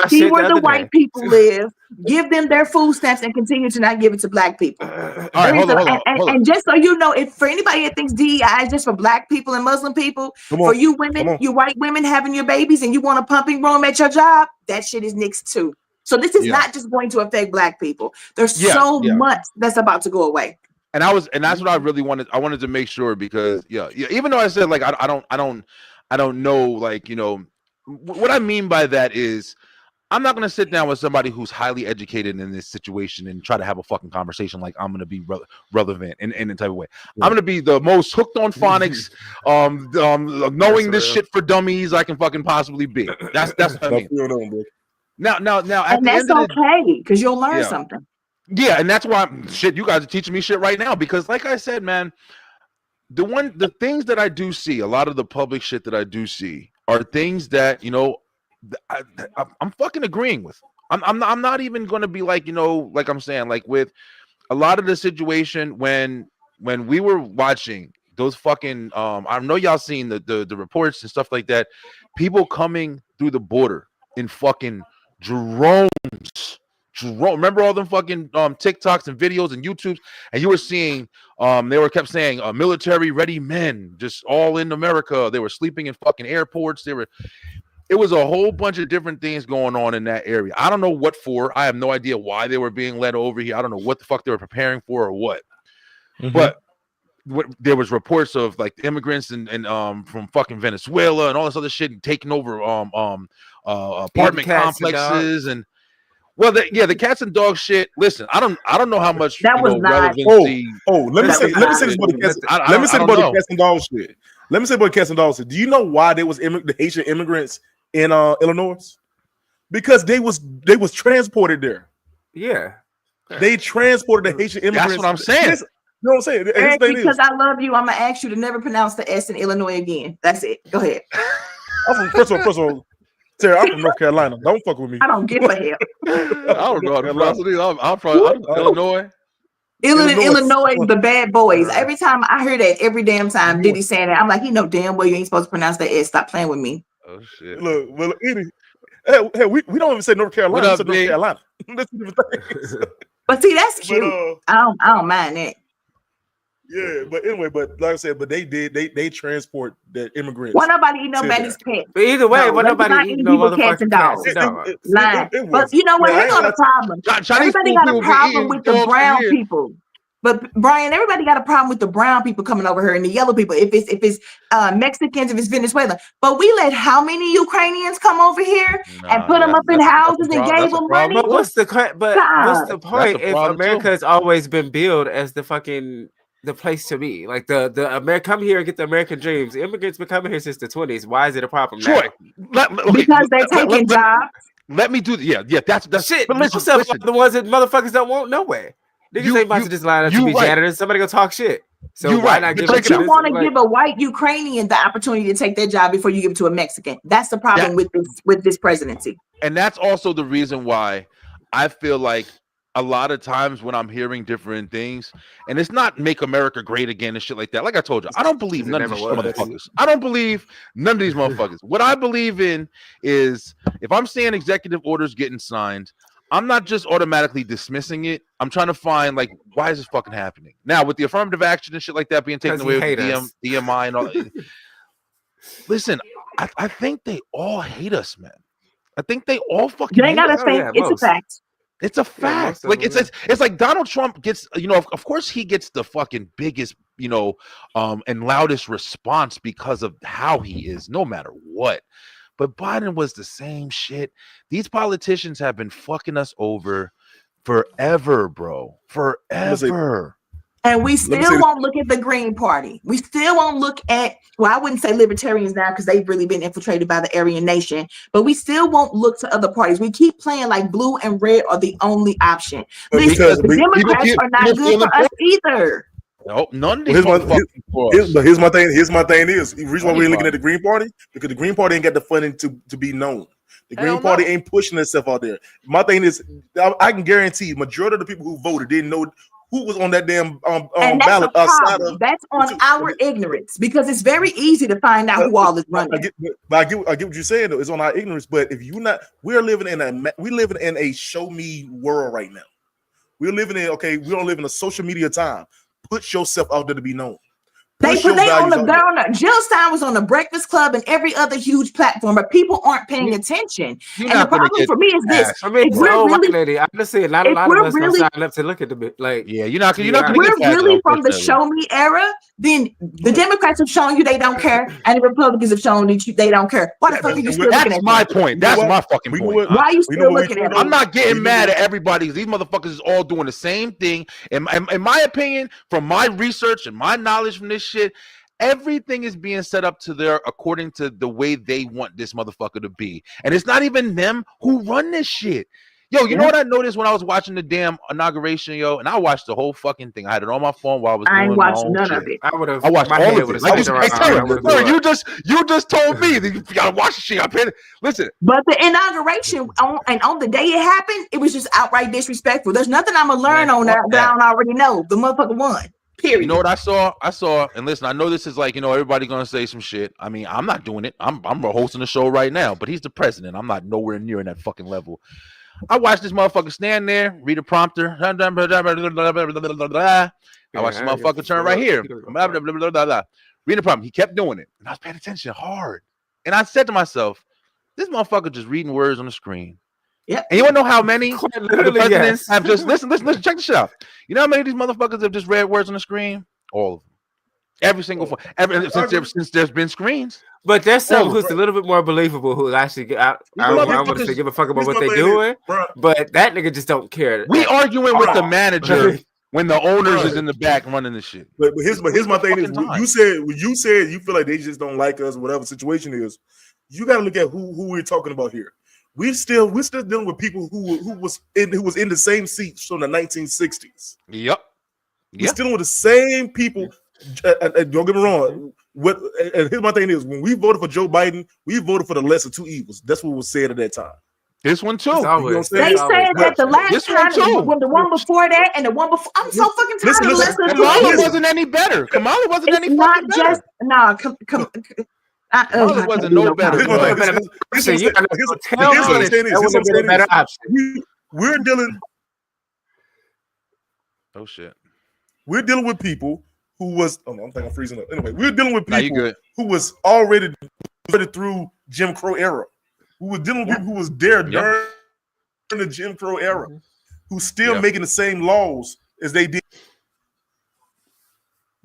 see where the white people live, give them their food stamps, and continue to not give it to Black people. Hold on. And just so you know, if for anybody that thinks DEI is just for Black people and Muslim people, for you women, you white women having your babies, and you want a pumping room at your job, that shit is nixed too. So this is not just going to affect Black people. There's so much that's about to go away. And that's what I really wanted. I wanted to make sure because even though I said like I don't know, like, you know, what I mean by that is I'm not going to sit down with somebody who's highly educated in this situation and try to have a fucking conversation like I'm going to be relevant in a type of way. I'm going to be the most hooked on phonics, knowing this shit for dummies I can fucking possibly be. That's what I mean. Now, and that's okay because you'll learn something. Yeah, and that's why you guys are teaching me shit right now because, like I said, man, the things that I do see, a lot of the public shit that I do see are things that, you know, I'm fucking agreeing with. I'm not even going to be like, like I'm saying, like with a lot of the situation when we were watching those fucking I know y'all seen the reports and stuff like that, people coming through the border in fucking drones. Remember all them fucking TikToks and videos and YouTubes, and you were seeing they kept saying military ready men just all in America. They were sleeping in fucking airports. It was a whole bunch of different things going on in that area. I don't know what for. I have no idea why they were being led over here. I don't know what the fuck they were preparing for or what. But there was reports of like immigrants and from fucking Venezuela and all this other shit and taking over apartment complexes and the cats and dogs shit. Listen, I don't know how much that was not relevancy. Let me say this about the cats. Let me say about the cats and dogs shit. Let me say about the cats and dogs shit. Do you know why there was the Haitian immigrants in Illinois? Because they was transported there. Yeah, they transported the Haitian immigrants. That's what I'm saying. You know what I'm saying? Eric, because I love you, I'm gonna ask you to never pronounce the S in Illinois again. That's it. Go ahead. First of all, Sarah, I'm from North Carolina. Don't fuck with me. I don't give a hell. I don't know how to pronounce it. I'm from Illinois. Illinois, the bad boys. Every time I hear that, every damn time Diddy saying that, I'm like, damn well you ain't supposed to pronounce that S. Stop playing with me. Oh shit. Look, well, hey, we don't even say North Carolina. We say North Carolina. That's different things. But see, that's cute. I don't mind that. Yeah, but anyway, like I said, but they transport the immigrants. Why nobody eat nobody's pet? But either way, why nobody eat no motherfucking cats and dogs? But you know what? Here's not a problem. Everybody got a problem with the brown people. But Brian, everybody got a problem with the brown people coming over here and the yellow people. If it's Mexicans, if it's Venezuela, but we let how many Ukrainians come over here and put them up in houses and gave them money? But what's the point if America has always been billed as the place to be? Like the America, come here and get the American dreams. Immigrants been coming here since the 20s. Why is it a problem now? Because they're taking jobs. Let me do yeah. That's shit. But listen, the ones that motherfuckers don't want nowhere. Niggas ain't about to just line up to be janitors. Somebody gonna talk shit. So why not give it? But you want to give a white Ukrainian the opportunity to take their job before you give it to a Mexican. That's the problem with this presidency. And that's also the reason why I feel like a lot of times when I'm hearing different things, and it's not make America great again and shit like that. Like I told you, I don't believe none of these motherfuckers. I don't believe none of these motherfuckers. What I believe in is if I'm seeing executive orders getting signed, I'm not just automatically dismissing it. I'm trying to find like, why is this fucking happening? Now with the affirmative action and shit like that being taken away with DMI and all that. Listen, I think they all hate us, man. I think they all fucking you ain't gotta think it's a fact. It's a fact. Yeah, like it's like Donald Trump gets, of course he gets the fucking biggest, and loudest response because of how he is, no matter what. But Biden was the same shit. These politicians have been fucking us over forever, bro. Forever. And we still won't look at the Green Party. We still won't look at, I wouldn't say libertarians now because they've really been infiltrated by the Aryan Nation, but we still won't look to other parties. We keep playing like blue and red are the only option. Listen, the Democrats are not good for us either. No, none of these here's my thing. The reason why we're looking at the Green Party, because the Green Party ain't got the funding to be known. The Green Party ain't pushing itself out there. My thing is, I can guarantee majority of the people who voted didn't know who was on that damn ballot outside of. That's on our ignorance, because it's very easy to find out who all is running. I get what you're saying though. It's on our ignorance, but if you're not, we're living in a show me world right now. We don't live in a social media time. Put yourself out there to be known. They Jill Stein was on the Breakfast Club and every other huge platform, but people aren't paying attention. And the problem for me is this: honestly, not a lot of us don't sign up to look at the bit. Like, you're not. We're really from the show me era. Then the Democrats have shown you they don't care, and the Republicans have shown you they don't care. Why the fuck are you still looking at? That's my point. That's my fucking point. Why are you still looking at? I'm not getting mad at everybody. These motherfuckers is all doing the same thing. In my opinion, from my research and my knowledge from this shit, everything is being set up to their according to the way they want this motherfucker to be. And it's not even them who run this shit. Yo, you know what I noticed when I was watching the damn inauguration, yo, and I watched the whole fucking thing. I had it on my phone while I was doing my own none shit. of it. I would have. I watched my all head of would it. have Like, spun hey, around. Taylor, you just told me that you gotta watch the shit. I paid it. Listen, but the inauguration on the day it happened, it was just outright disrespectful. There's nothing I'm gonna learn on that I don't already know. The motherfucker won. Period. You know what I saw, and listen, I know this is like, everybody gonna say some shit. I mean, I'm not doing it. I'm hosting the show right now, but he's the president. I'm not nowhere near in that fucking level. I watched this motherfucker stand there, read a prompter. I watched this motherfucker turn right here. Read the prompter. He kept doing it, and I was paying attention hard. And I said to myself, this motherfucker just reading words on the screen. Yeah. And you want to know how many of the presidents have just listen, check this shit out. You know how many of these motherfuckers have just read words on the screen? All of them. Every single since there's been screens. But there's some who's a little bit more believable who actually I don't want to give a fuck about what they're doing, but that nigga just don't care. We arguing with the manager when the owners is in the back running the shit. But here's my thing is you said you feel like they just don't like us, whatever the situation is. You got to look at who we're talking about here. We're still dealing with people who was in the same seats from the 1960s. Yep. We're still with the same people. Don't get me wrong. And here's my thing is when we voted for Joe Biden, we voted for the lesser two evils. That's what was said at that time. This one too. They said that the last time, when the one before that and the one before. I'm so fucking tired of the lesser two evils. Kamala wasn't any better. Kamala wasn't any fucking better. Kamala wasn't no better. We're dealing. Oh shit. We're dealing with people who was. Oh no, I'm thinking I'm freezing up. Anyway, we're dealing with people who was already through Jim Crow era. Who was dealing with people who was there during the Jim Crow era, who's still making the same laws as they did.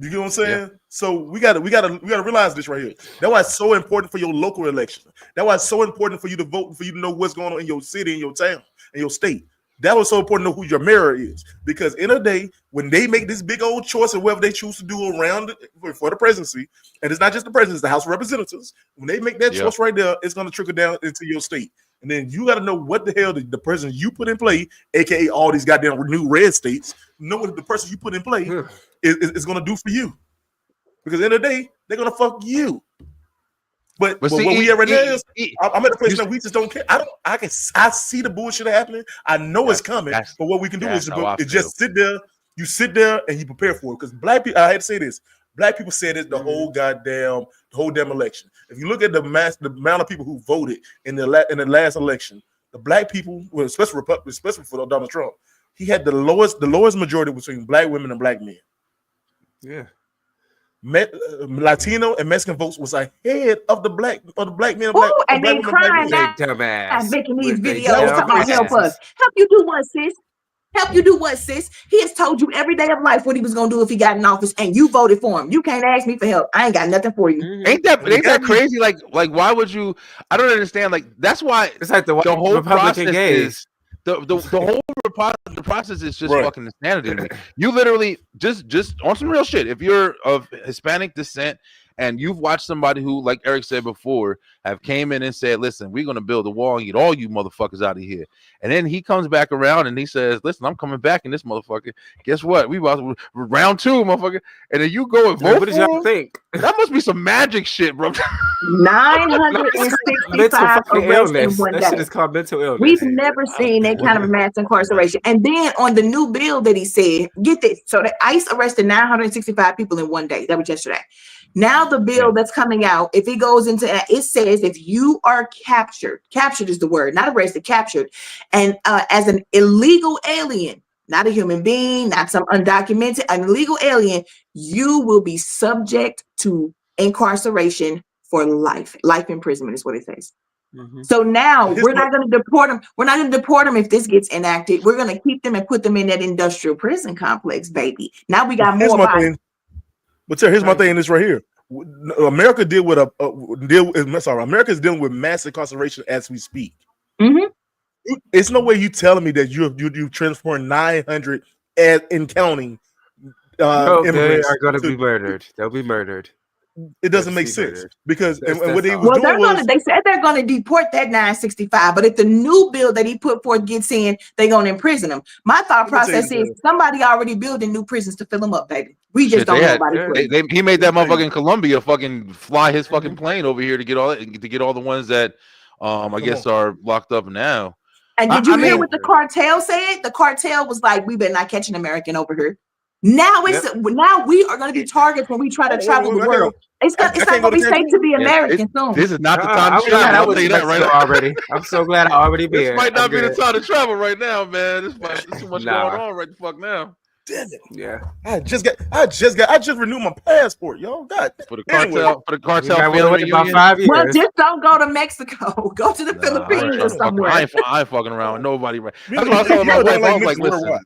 You get what I'm saying? Yeah. So we gotta realize this right here. That's why it's so important for your local election. That's why it's so important for you to vote, for you to know what's going on in your city, in your town, in your state. That was so important to know who your mayor is. Because in a day, when they make this big old choice of whatever they choose to do around for the presidency, and it's not just the president, it's the House of Representatives. When they make that choice right there, it's going to trickle down into your state. And then you got to know what the hell the president you put in play, aka all these goddamn new red states, know what the person you put in play is going to do for you. Because in the day, they're going to fuck you. But see, what we at right now is, I'm at the place that we just don't care. I see the bullshit happening. I know it's coming. But what we can do is just sit there. You sit there and you prepare for it. Because black people, I had to say this. Black people said it the whole damn election. If you look at the amount of people who voted in the last election, the black people, well, especially for Donald Trump, he had the lowest majority between black women and black men. Yeah. Latino and Mexican votes was ahead of the black men. And they crying out, making these videos talking about help us. Help you do what, sis? Help you do what, sis? He has told you every day of life what he was gonna do if he got in office, and you voted for him. You can't ask me for help. I ain't got nothing for you. Ain't that crazy? Like why would you? I don't understand. Like that's why it's like the whole Republican process is the process is just fucking insanity to me. You literally just on some real shit. If you're of Hispanic descent and you've watched somebody who, like Eric said before, have came in and said, listen, we're going to build a wall and get all you motherfuckers out of here. And then he comes back around and he says, listen, I'm coming back in this motherfucker. Guess what? We about round two, motherfucker. And then you go and vote. What did y'all think? That must be some magic shit, bro. 965 arrests in one day. That shit is called mental illness. We've never seen that kind of mass incarceration. And then on the new bill that he said, get this. So the ICE arrested 965 people in one day. That was yesterday. Now the bill that's coming out, if it goes into it says if you are captured is the word, not arrested, captured, and as an illegal alien, not a human being, not some undocumented, an illegal alien, you will be subject to incarceration for life. Life imprisonment is what it says. So now we're not going to deport them. We're not going to deport them if this gets enacted. We're going to keep them and put them in that industrial prison complex, baby. Now we got more bodies. But here's my thing. This right here, America America is dealing with mass incarceration as we speak. It's no way you telling me that you transformed 900 in counting. No, they are going to be murdered. They'll be murdered. it doesn't make sense because and what they was well, doing was they said they're gonna deport that 965, but if the new bill that he put forth gets in, they're gonna imprison him. My thought process is somebody already building new prisons to fill them up, baby. We just don't know about it. He made that motherfucker in Colombia fucking fly his fucking plane over here to get all the ones that I guess are locked up now. And did you hear what the cartel said? The cartel was like, "We better not catch an American over here." Now now we are going to be targets when we try to travel the world. It's not going to be safe to be American soon. This is not the time to travel. I'll tell you that right now. Already. I'm so glad I already been. This might not be the time to travel right now, man. There's too much going on right the fuck now. Damn it! Yeah, I just renewed my passport, yo. God, for the cartel family about 5 years. Well, just don't go to Mexico. Go to the Philippines or somewhere. I ain't fucking around with nobody. Right? That's what I was telling my wife. I was like, listen,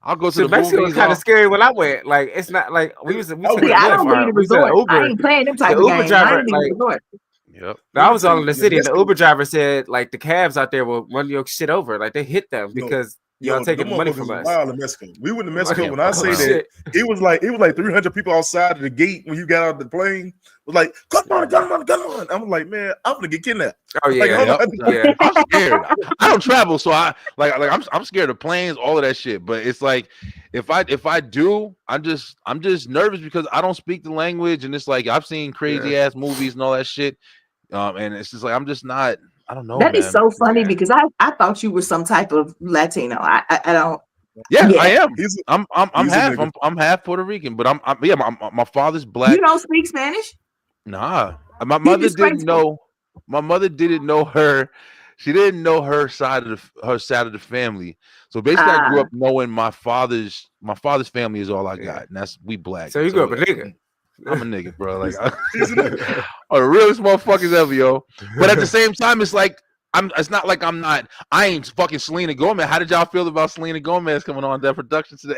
I'll go to the Mexico was kind of scary when I went. Like, it's not like we I don't need a resort. I ain't playing them type of games. Driver, Yep. I was all in the city, and the Uber driver said like the cabs out there will run your shit over. Like they hit them because y'all taking money from us. Wild in Mexico. We went to Mexico. When I say that, it was like 300 people outside of the gate when you got out of the plane. It was like, come on. I'm like, man, I'm gonna get kidnapped. Oh yeah, yeah. I'm scared. I don't travel, so I'm scared of planes, all of that shit. But it's like, if I do, I'm just nervous because I don't speak the language, and it's like I've seen crazy ass movies and all that shit, and it's just like I'm just not. I don't know. That is so funny because I thought you were some type of Latino. I don't. Yeah, I am. I'm half Puerto Rican, but my father's black. You don't speak Spanish? Nah, my mother didn't know. My mother didn't know her. She didn't know her side of the family. So basically, I grew up knowing my father's family is all I got, and that's we black. So you grew up a nigga. I'm a nigga, bro. Like, the realest motherfuckers ever, yo. But at the same time, it's like it's not like I ain't fucking Selena Gomez. How did y'all feel about Selena Gomez coming on that production today?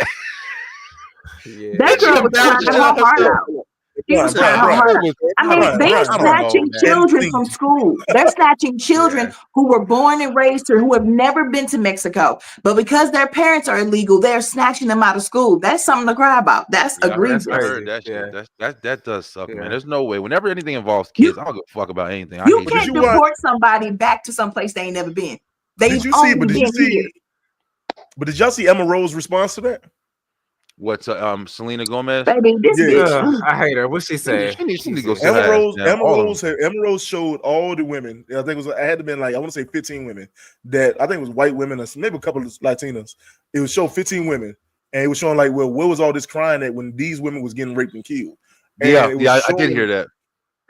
Yeah. That girl was trying to help her out. I mean, they're snatching children from school. They're snatching children who were born and raised here, who have never been to Mexico. But because their parents are illegal, they're snatching them out of school. That's something to cry about. That's egregious. That does suck, man. There's no way. Whenever anything involves kids, I don't give a fuck about anything. You can't deport somebody back to some place they ain't never been. Did y'all see Emma Rose's response to that? What's Selena Gomez? Baby, this bitch. I hate her. What she say? She needs to go. Emma Rose showed all the women. I think it had to been like I want to say 15 women that I think it was white women or maybe a couple of Latinos. It would show 15 women, and it was showing like, well, what was all this crying at when these women was getting raped and killed? And I did hear that.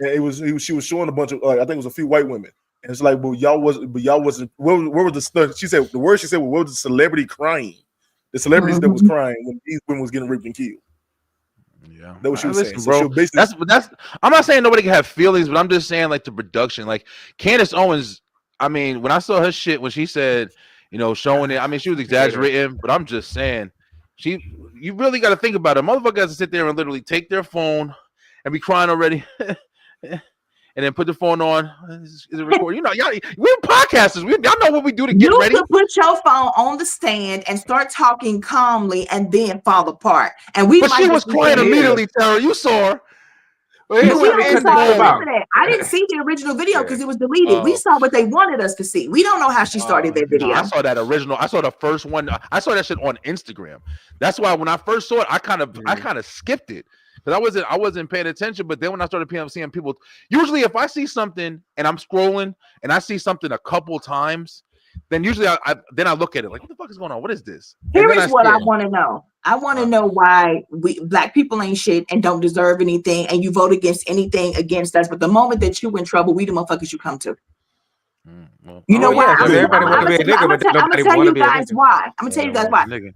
And she was showing a bunch of I think it was a few white women. And it's like, well, y'all wasn't. Where was the stuff? She said the word she said was, "What was the celebrity crying?" The celebrities that was crying when these women was getting raped and killed. Yeah, that was she was saying. Bro, that's. I'm not saying nobody can have feelings, but I'm just saying like the production. Like Candace Owens. I mean, when I saw her shit when she said, showing it. I mean, she was exaggerating, but I'm just saying, you really got to think about it. Motherfucker has to sit there and literally take their phone and be crying already. And then put the phone on. Is it recording? Y'all, we're podcasters. Y'all know what we do to get ready. You could put your phone on the stand and start talking calmly, and then fall apart. But she was crying immediately, Tara. You saw her. I didn't see the original video because it was deleted. We saw what they wanted us to see. We don't know how she started that video. I saw that original. I saw the first one. I saw that shit on Instagram. That's why when I first saw it, I kind of skipped it. Because I wasn't paying attention, but then when I started seeing people, usually if I see something and I'm scrolling and I see something a couple times, then usually I look at it like, what the fuck is going on? What is this? Here is what I want to know. I want to know why black people ain't shit and don't deserve anything, and you vote against anything against us. But the moment that you in trouble, we the motherfuckers you come to. You know why? I'm gonna tell you guys why.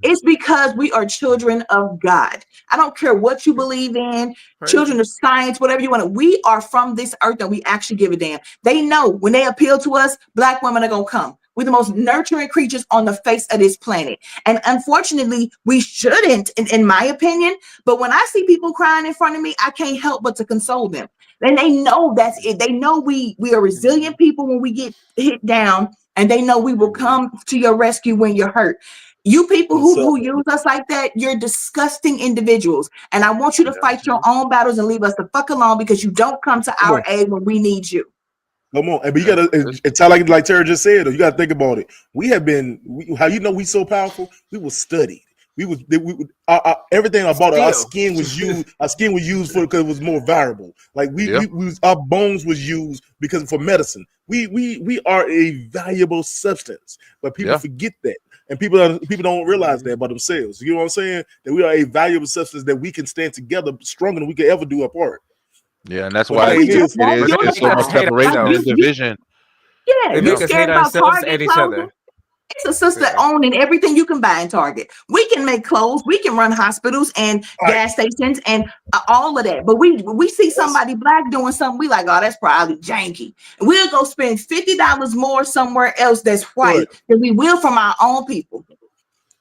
It's because we are children of God. I don't care what you believe in, children of science, whatever you want to. We are from this earth and we actually give a damn. They know when they appeal to us, black women are gonna come. We're the most nurturing creatures on the face of this planet. And unfortunately, we shouldn't, in my opinion. But when I see people crying in front of me, I can't help but to console them. And they know that's it. They know we are resilient people when we get hit down, and they know we will come to your rescue when you're hurt. You people who use us like that, you're disgusting individuals. And I want you to fight your own battles and leave us the fuck alone because you don't come to our aid when we need you. Come on, but you gotta. It's like Tara just said. You gotta think about it. We have been. How you know we so powerful? We were studied. Everything about our skin was used. Our skin was used because it was more variable. Like our bones was used because for medicine. We are a valuable substance, but people forget that, and people don't realize that about themselves. You know what I'm saying? That we are a valuable substance that we can stand together stronger than we could ever do apart. Yeah, and that's why it is so much separation and division. Yeah, you're scared about Target clothing. It's a sister owning everything you can buy in Target. We can make clothes, we can run hospitals and gas stations and all of that. But we see somebody black doing something, we like, oh, that's probably janky. And we'll go spend $50 more somewhere else that's white than we will from our own people.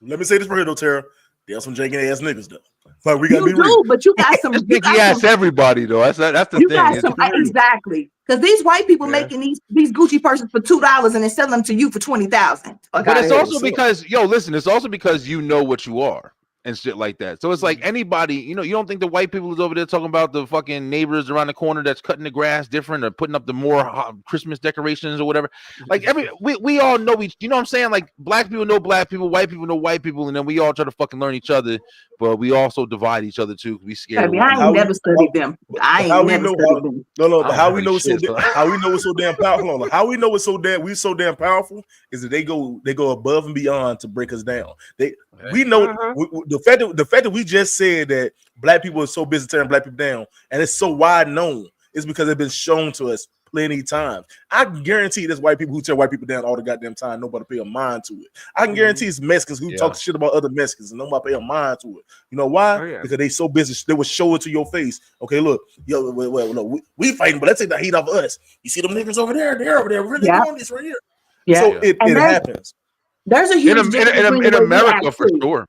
Let me say this for here though, Tara. There's some janky ass niggas though. Like we gotta be real. But you got some. He asked everybody though. That's the thing. Got some, exactly, because these white people making these Gucci purses for $2 and then selling them to you for $20,000. But it's also because it's also because you know what you are and shit like that. So it's like anybody, you don't think the white people is over there talking about the fucking neighbors around the corner that's cutting the grass different or putting up the more Christmas decorations or whatever. Like we all know you know what I'm saying? Like black people know black people, white people know white people, and then we all try to fucking learn each other, but we also divide each other too. We scared. I ain't never studied them. How we know it's so damn powerful. How we know it's so damn powerful is that they go above and beyond to break us down. We know the fact that we just said that black people are so busy tearing black people down, and it's so wide known, is because it's been shown to us plenty of times. I can guarantee there's white people who tear white people down all the goddamn time. Nobody pay a mind to it. I can guarantee it's Mexicans who talk shit about other Mexicans and nobody pay a mind to it. You know why? Because they so busy. They will show it to your face. Okay, look, we fighting, but let's take the heat off of us. You see them niggas over there? They're over there. We're really doing this right here. Yeah. So it happens. There's a huge in America for sure.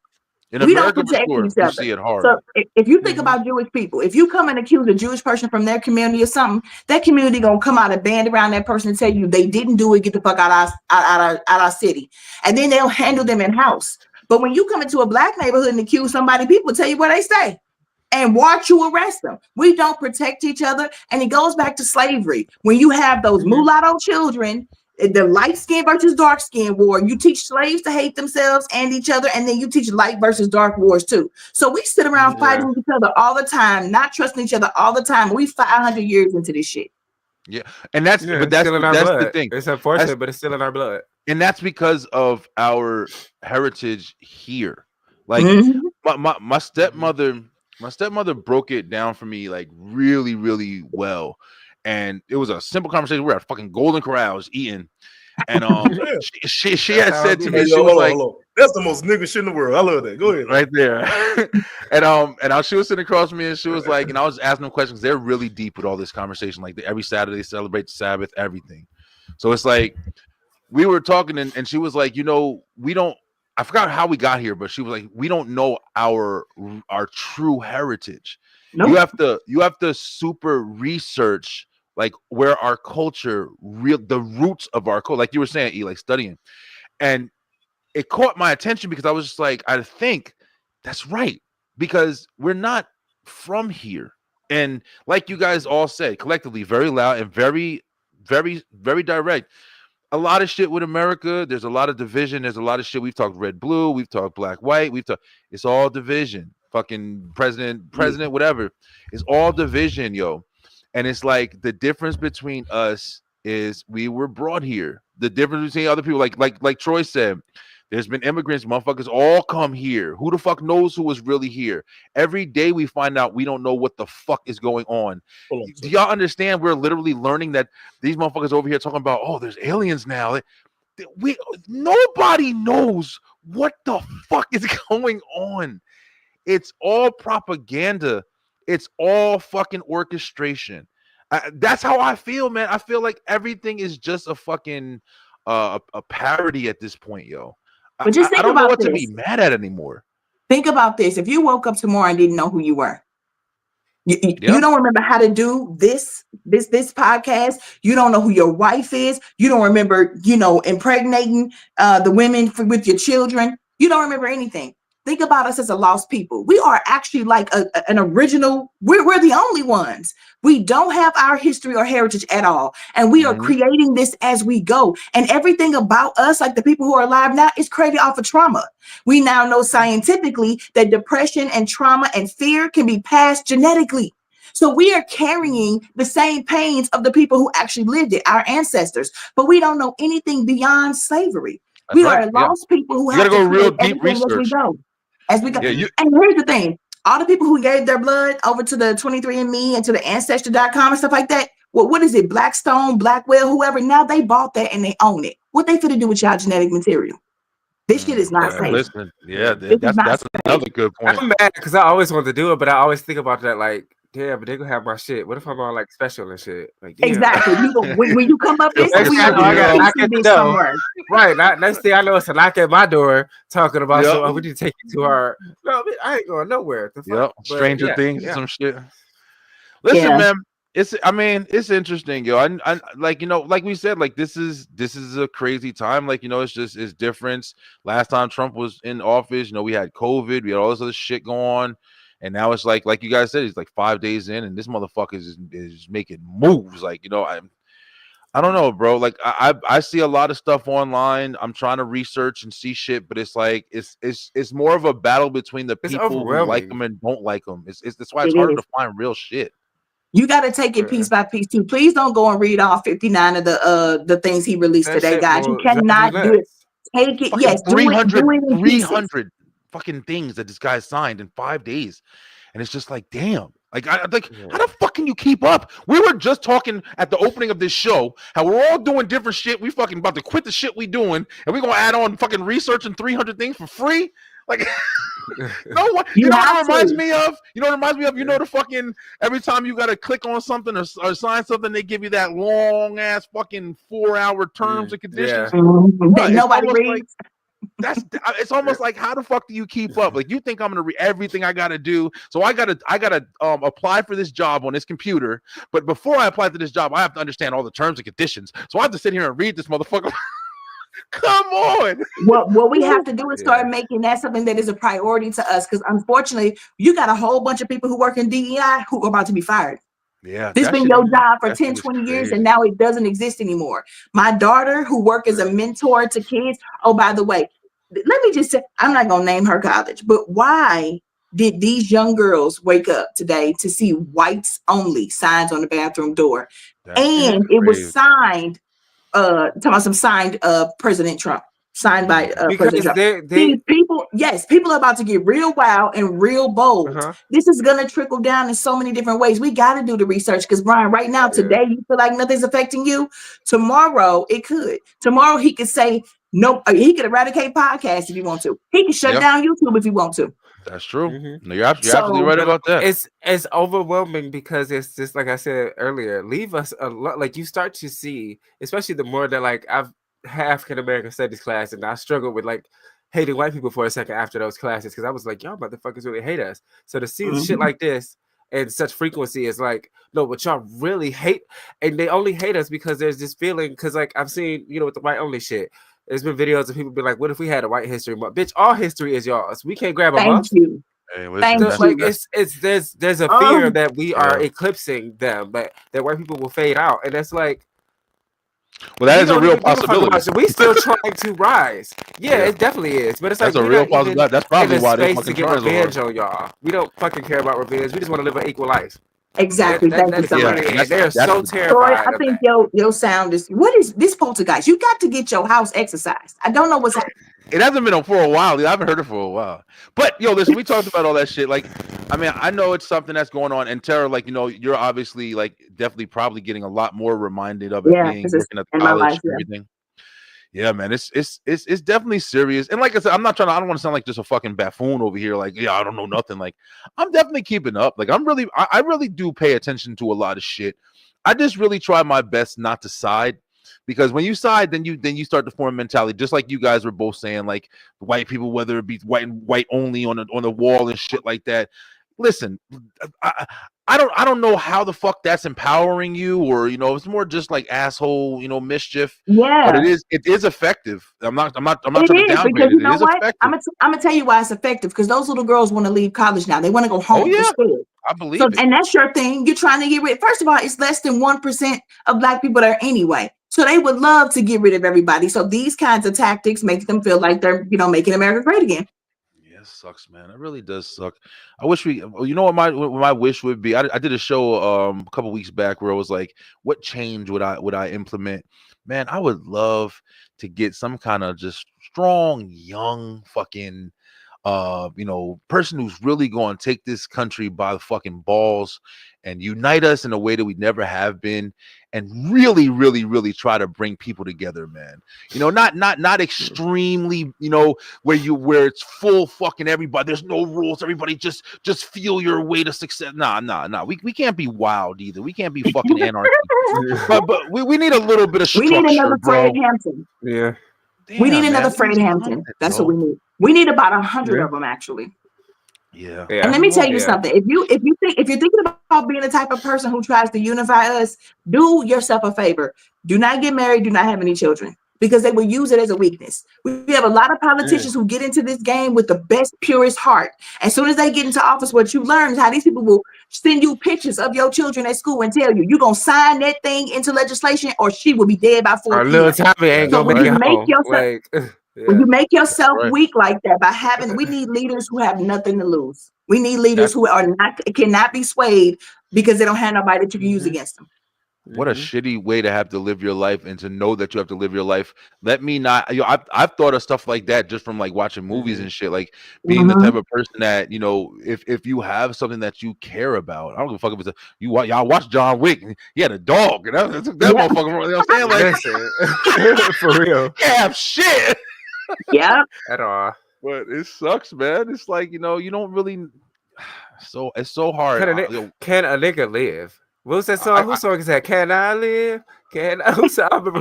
In America, for sure, you see it hard. So if you think about Jewish people, if you come and accuse a Jewish person from their community or something, that community gonna come out and band around that person and tell you they didn't do it, get the fuck out our city, and then they'll handle them in house. But when you come into a black neighborhood and accuse somebody, people tell you where they stay and watch you arrest them. We don't protect each other, and it goes back to slavery. When you have those mulatto children, the light skin versus dark skin war, you teach slaves to hate themselves and each other, and then you teach light versus dark wars too. So we sit around fighting each other all the time, not trusting each other all the time. We 500 years into this shit. Yeah, and that's the thing. It's unfortunate, but it's still in our blood. And that's because of our heritage here. Like my stepmother broke it down for me like really, really well. And it was a simple conversation. We were at fucking Golden Corrals eating, and she had said to me, she was like, "That's the most nigga shit in the world." I love that. Go ahead, right there. and she was sitting across from me, and she was like, and I was asking them questions. They're really deep with all this conversation. Like every Saturday, they celebrate the Sabbath, everything. So it's like we were talking, and she was like, we don't. I forgot how we got here, but she was like, we don't know our true heritage. Nope. You have to super research like where our culture the roots of our culture, like you were saying, like studying. And it caught my attention because I was just like, I think that's right, because we're not from here. And like you guys all said collectively, very loud and very, very, very direct. A lot of shit with America. There's a lot of division. There's a lot of shit. We've talked red, blue. We've talked black, white. It's all division. Fucking president, whatever. It's all division, yo. And it's like the difference between us is we were brought here. The difference between other people, like Troy said, there's been immigrants, motherfuckers all come here. Who the fuck knows who was really here? Every day we find out we don't know what the fuck is going on. Do y'all understand? We're literally learning that these motherfuckers over here talking about, oh, there's aliens now. Nobody knows what the fuck is going on. It's all propaganda. It's all fucking orchestration. That's how I feel, man. I feel like everything is just a fucking a parody at this point, yo. But just think I don't about know what this. to be mad at anymore. Think about this. If you woke up tomorrow and didn't know who you were, you don't remember how to do this podcast. You don't know who your wife is. You don't remember, impregnating the women with your children. You don't remember anything. Think about us as a lost people. We are actually like an original. We're the only ones. We don't have our history or heritage at all. And we are creating this as we go. And everything about us, like the people who are alive now, is created off of trauma. We now know scientifically that depression and trauma and fear can be passed genetically. So we are carrying the same pains of the people who actually lived it, our ancestors, but we don't know anything beyond slavery. That's We right. are lost people who You have gotta to go real create deep everything as we research. go. As we go. Yeah, And here's the thing. All the people who gave their blood over to the 23andMe and to the Ancestry.com and stuff like that, well, what is it? Blackstone, Blackwell, whoever, now they bought that and they own it. What they finna do with y'all genetic material? This shit is not safe. Listen, This is not that's safe. another good point. I'm mad because I always wanted to do it, but I always think about that like, damn, but they gonna have my shit. What if I'm on like special and shit? Like, damn. Exactly. When you come up Next missing, we thing I know, I gotta knock at the door. somewhere. Right. Next thing I know, it's a knock at my door talking about Yep. so we need to take you to our. No, I ain't going nowhere. The fuck? Yep. But Stranger yeah, Things, yeah. some shit. Listen, Yeah. man. It's interesting, yo. I like, you know, like we said, like this is a crazy time. Like, you know, it's different. Last time Trump was in office, you know, we had COVID, we had all this other shit going on, and now it's like you guys said, it's like 5 days in, and this motherfucker is making moves. Like, you know, I don't know, bro. Like I see a lot of stuff online. I'm trying to research and see shit, but it's like it's more of a battle between the people who like them and don't like them. That's why it's harder to find real shit. You got to take it piece by piece too. Please don't go and read all 59 of the things he released today, guys. You cannot do it. Take it. Yes, do it. Do it in 300 fucking things that this guy signed in 5 days, and it's just like, damn. Like, how the fuck can you keep up? We were just talking at the opening of this show how we're all doing different shit. We fucking about to quit the shit we doing, and we're gonna add on fucking researching 300 things for free. Like, no one. You know what it reminds me of? You know what it reminds me of? You know the fucking every time you gotta click on something or sign something, they give you that long ass fucking 4-hour terms and conditions. That nobody reads. It's almost like, how the fuck do you keep up? Like, you think I'm gonna read everything I gotta do, so I gotta apply for this job on this computer, but before I apply to this job I have to understand all the terms and conditions, so I have to sit here and read this motherfucker. Come on. What we have to do is start making that something that is a priority to us, because unfortunately you got a whole bunch of people who work in DEI who are about to be fired. Yeah, this been your job for 10, 20 years, and now it doesn't exist anymore. My daughter, who works as a mentor to kids, oh, by the way, let me just say, I'm not going to name her college, but why did these young girls wake up today to see whites only signs on the bathroom door? And it was signed, talking about some signed President Trump. Signed by President Trump. People are about to get real wild and real bold. This is going to trickle down in so many different ways. We got to do the research, because Brian, right now, today, you feel like nothing's affecting you. Tomorrow, it could. Tomorrow, he could say, no, he could eradicate podcasts if he wants to. He can shut down YouTube if he wants to. That's true. No, you're absolutely right about that. It's overwhelming, because it's just like I said earlier, leave us a lot. Like, you start to see, especially the more that, like, I've African American studies class, and I struggled with like hating white people for a second after those classes, because I was like, y'all motherfuckers really hate us. So to see shit like this and such frequency is like, no, but y'all really hate, and they only hate us because there's this feeling, because like I've seen, you know, with the white only shit, there's been videos of people be like, what if we had a white history month? Bitch, all history is yours. We can't grab a month. Hey, like it's there's a fear that we are eclipsing them, but that white people will fade out, and it's like, well, that is a real possibility. We still trying to rise. Yeah, it definitely is. But it's like, that's a real possibility. That's probably why they're to get revenge on y'all. We don't fucking care about revenge. We just want to live an equal life. Exactly. They're so terrified. I think your sound is, what is this poltergeist? You got to get your house exercised. I don't know what's happening. It hasn't been on for a while. I haven't heard it for a while. But yo, listen, we talked about all that shit. Like, I mean, I know it's something that's going on. And Tara, like, you know, you're obviously like definitely probably getting a lot more reminded of it being working at the college and everything. Yeah, man, it's definitely serious. And like I said, I don't want to sound like just a fucking buffoon over here. Like, yeah, I don't know nothing. Like, I'm definitely keeping up. Like, I really do pay attention to a lot of shit. I just really try my best not to side. Because when you side, then you start to form a mentality, just like you guys were both saying, like white people, whether it be white only on the wall and shit like that. Listen, I don't know how the fuck that's empowering you, or it's more just like asshole, mischief. Yeah. But it is effective. I'm not trying to Because downgrade you it. It know is what? effective. I'm gonna tell you why it's effective. Because those little girls want to leave college now. They want to go home. Oh yeah, They're scared. I believe So, it. and that's your thing. You're trying to get rid. First of all, it's less than 1% of Black people there anyway. So they would love to get rid of everybody. So these kinds of tactics make them feel like they're, making America great again. Yeah, it sucks, man. It really does suck. I wish what my wish would be. I did a show a couple weeks back where I was like, what change would I implement? Man, I would love to get some kind of just strong, young fucking person who's really going to take this country by the fucking balls and unite us in a way that we never have been, and really, really, really try to bring people together, man. Not extremely, where it's full fucking everybody. There's no rules. Everybody just feel your way to success. Nah. We can't be wild either. We can't be fucking anarchy. but we need a little bit of structure, we need another bro. Fred Hampton. Yeah. Damn, we need another man. Fred Hampton. That's what we need. We need about 100 of them, actually. Yeah. And let me tell you something. If you're thinking about being the type of person who tries to unify us, do yourself a favor. Do not get married. Do not have any children, because they will use it as a weakness. We have a lot of politicians who get into this game with the best, purest heart. As soon as they get into office, what you learn is how these people will send you pictures of your children at school and tell you, you're going to sign that thing into legislation or she will be dead by 4 p.m. Little Tommy ain't going to make it home. When you make yourself weak like that we need leaders who have nothing to lose. We need leaders who cannot be swayed because they don't have nobody that you can use against them. What a shitty way to have to live your life, and to know that you have to live your life. Let me not. I've thought of stuff like that just from like watching movies and shit. Like being the type of person that if you have something that you care about, I don't give a fuck if it's y'all watch John Wick. He had a dog, and that motherfucker. You know what I'm saying? Like for real. Yeah, shit. Yeah. At all. But it sucks, man. It's like you don't really. So it's so hard. Can a nigga live? What was that song? Whose song is that? Can I live? Can I? Whose song I remember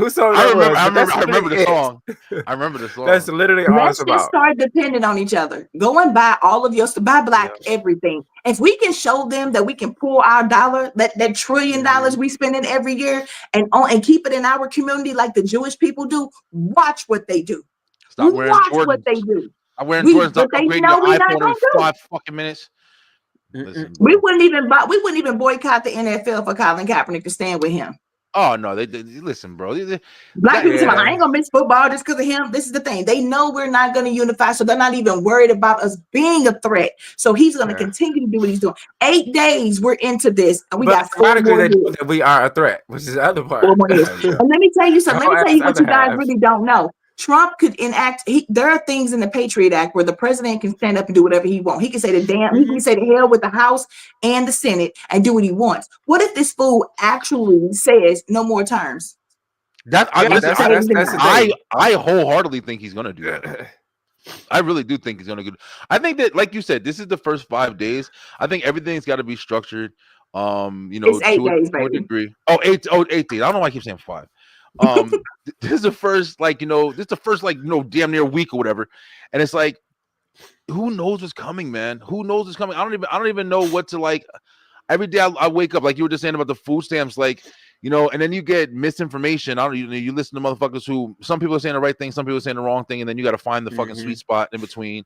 the song. I remember the song. That's literally all it's about. Let's just start depending on each other. Go and buy all of your buy Black everything. If we can show them that we can pull our dollar, that $1 trillion we spend in every year, and keep it in our community like the Jewish people do, watch what they do. Stop wearing Jordans. What they do. I'm wearing Jordans. Stop upgrading your iPhone in 5 fucking minutes. Listen, we wouldn't even boycott the NFL for Colin Kaepernick to stand with him. Oh no, they listen, bro. Black people say, I ain't gonna miss football just because of him. This is the thing. They know we're not gonna unify, so they're not even worried about us being a threat. So he's gonna continue to do what he's doing. 8 days we're into this, and we got 4 more days. That we are a threat, which is the other part. And let me tell you something. Let me tell you what you guys really don't know. Trump could enact. There are things in the Patriot Act where the president can stand up and do whatever he wants. He can say he can say the hell with the House and the Senate and do what he wants. What if this fool actually says no more terms? I wholeheartedly think he's gonna do that. I really do think he's gonna do. I think that, like you said, this is the first 5 days. I think everything's got to be structured. It's 8 days, to a degree. 8 days. I don't know why I keep saying 5. This is the first, damn near week or whatever, and it's like, who knows what's coming, man? Who knows what's coming? I don't even know what to like. Every day I wake up, like you were just saying about the food stamps, and then you get misinformation. You listen to motherfuckers who, some people are saying the right thing, some people are saying the wrong thing, and then you got to find the fucking sweet spot in between.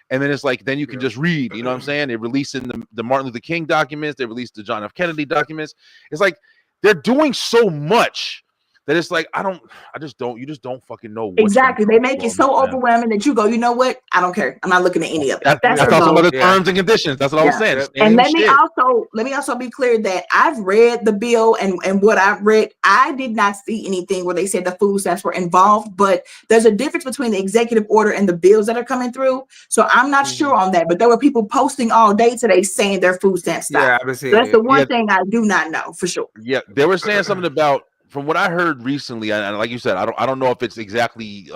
And then it's like, then you can just read, you know what I'm saying? They released the Martin Luther King documents, they released the John F. Kennedy documents. It's like they're doing so much that it's like, you just don't fucking know. Exactly. They make it so overwhelming that you go, you know what? I don't care. I'm not looking at any of it. That's also other terms and conditions. That's what I was saying. And let me also be clear that I've read the bill, and what I've read, I did not see anything where they said the food stamps were involved, but there's a difference between the executive order and the bills that are coming through. So I'm not sure on that, but there were people posting all day today saying their food stamps stopped. So that's the one thing I do not know for sure. Yeah, they were saying something about, from what I heard recently, and like you said, I don't know if it's exactly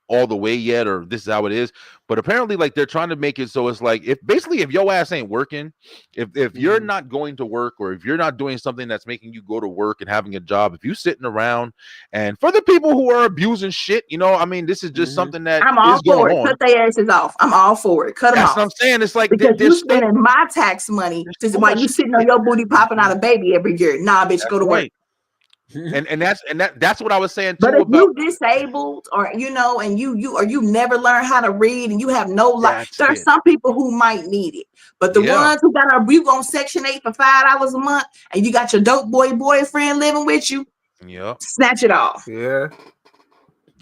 all the way yet, or this is how it is. But apparently, like, they're trying to make it so it's like, if your ass ain't working, if you're not going to work, or if you're not doing something that's making you go to work and having a job, if you sitting around, and for the people who are abusing shit, I mean, this is just something that I'm all is going for it. on. Cut their asses off. I'm all for it. Cut them That's off. what I'm saying. It's like, because you spending my tax money while you sitting on your booty popping out a baby every year. Nah, bitch, go to work. And that's what I was saying too. But if about you disabled, or and you never learn how to read, and you have no life, there are some people who might need it. But the ones who got you on Section 8 for $5 a month, and you got your dope boyfriend living with you, snatch it off. Yeah.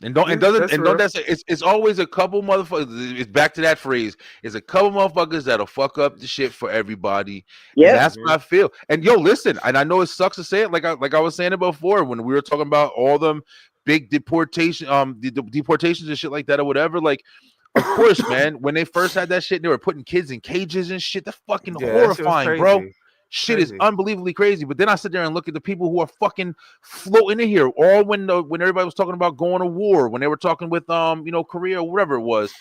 It's always a couple motherfuckers. It's back to that phrase. It's a couple motherfuckers that'll fuck up the shit for everybody. Yeah, that's what I feel. And listen, and I know it sucks to say it, like I was saying it before when we were talking about all them big deportations and shit like that or whatever. Like, of course, man, when they first had that shit, they were putting kids in cages and shit. That's fucking horrifying, bro. Shit is unbelievably crazy. But then I sit there and look at the people who are fucking floating in here. All when everybody was talking about going to war, when they were talking with Korea or whatever it was,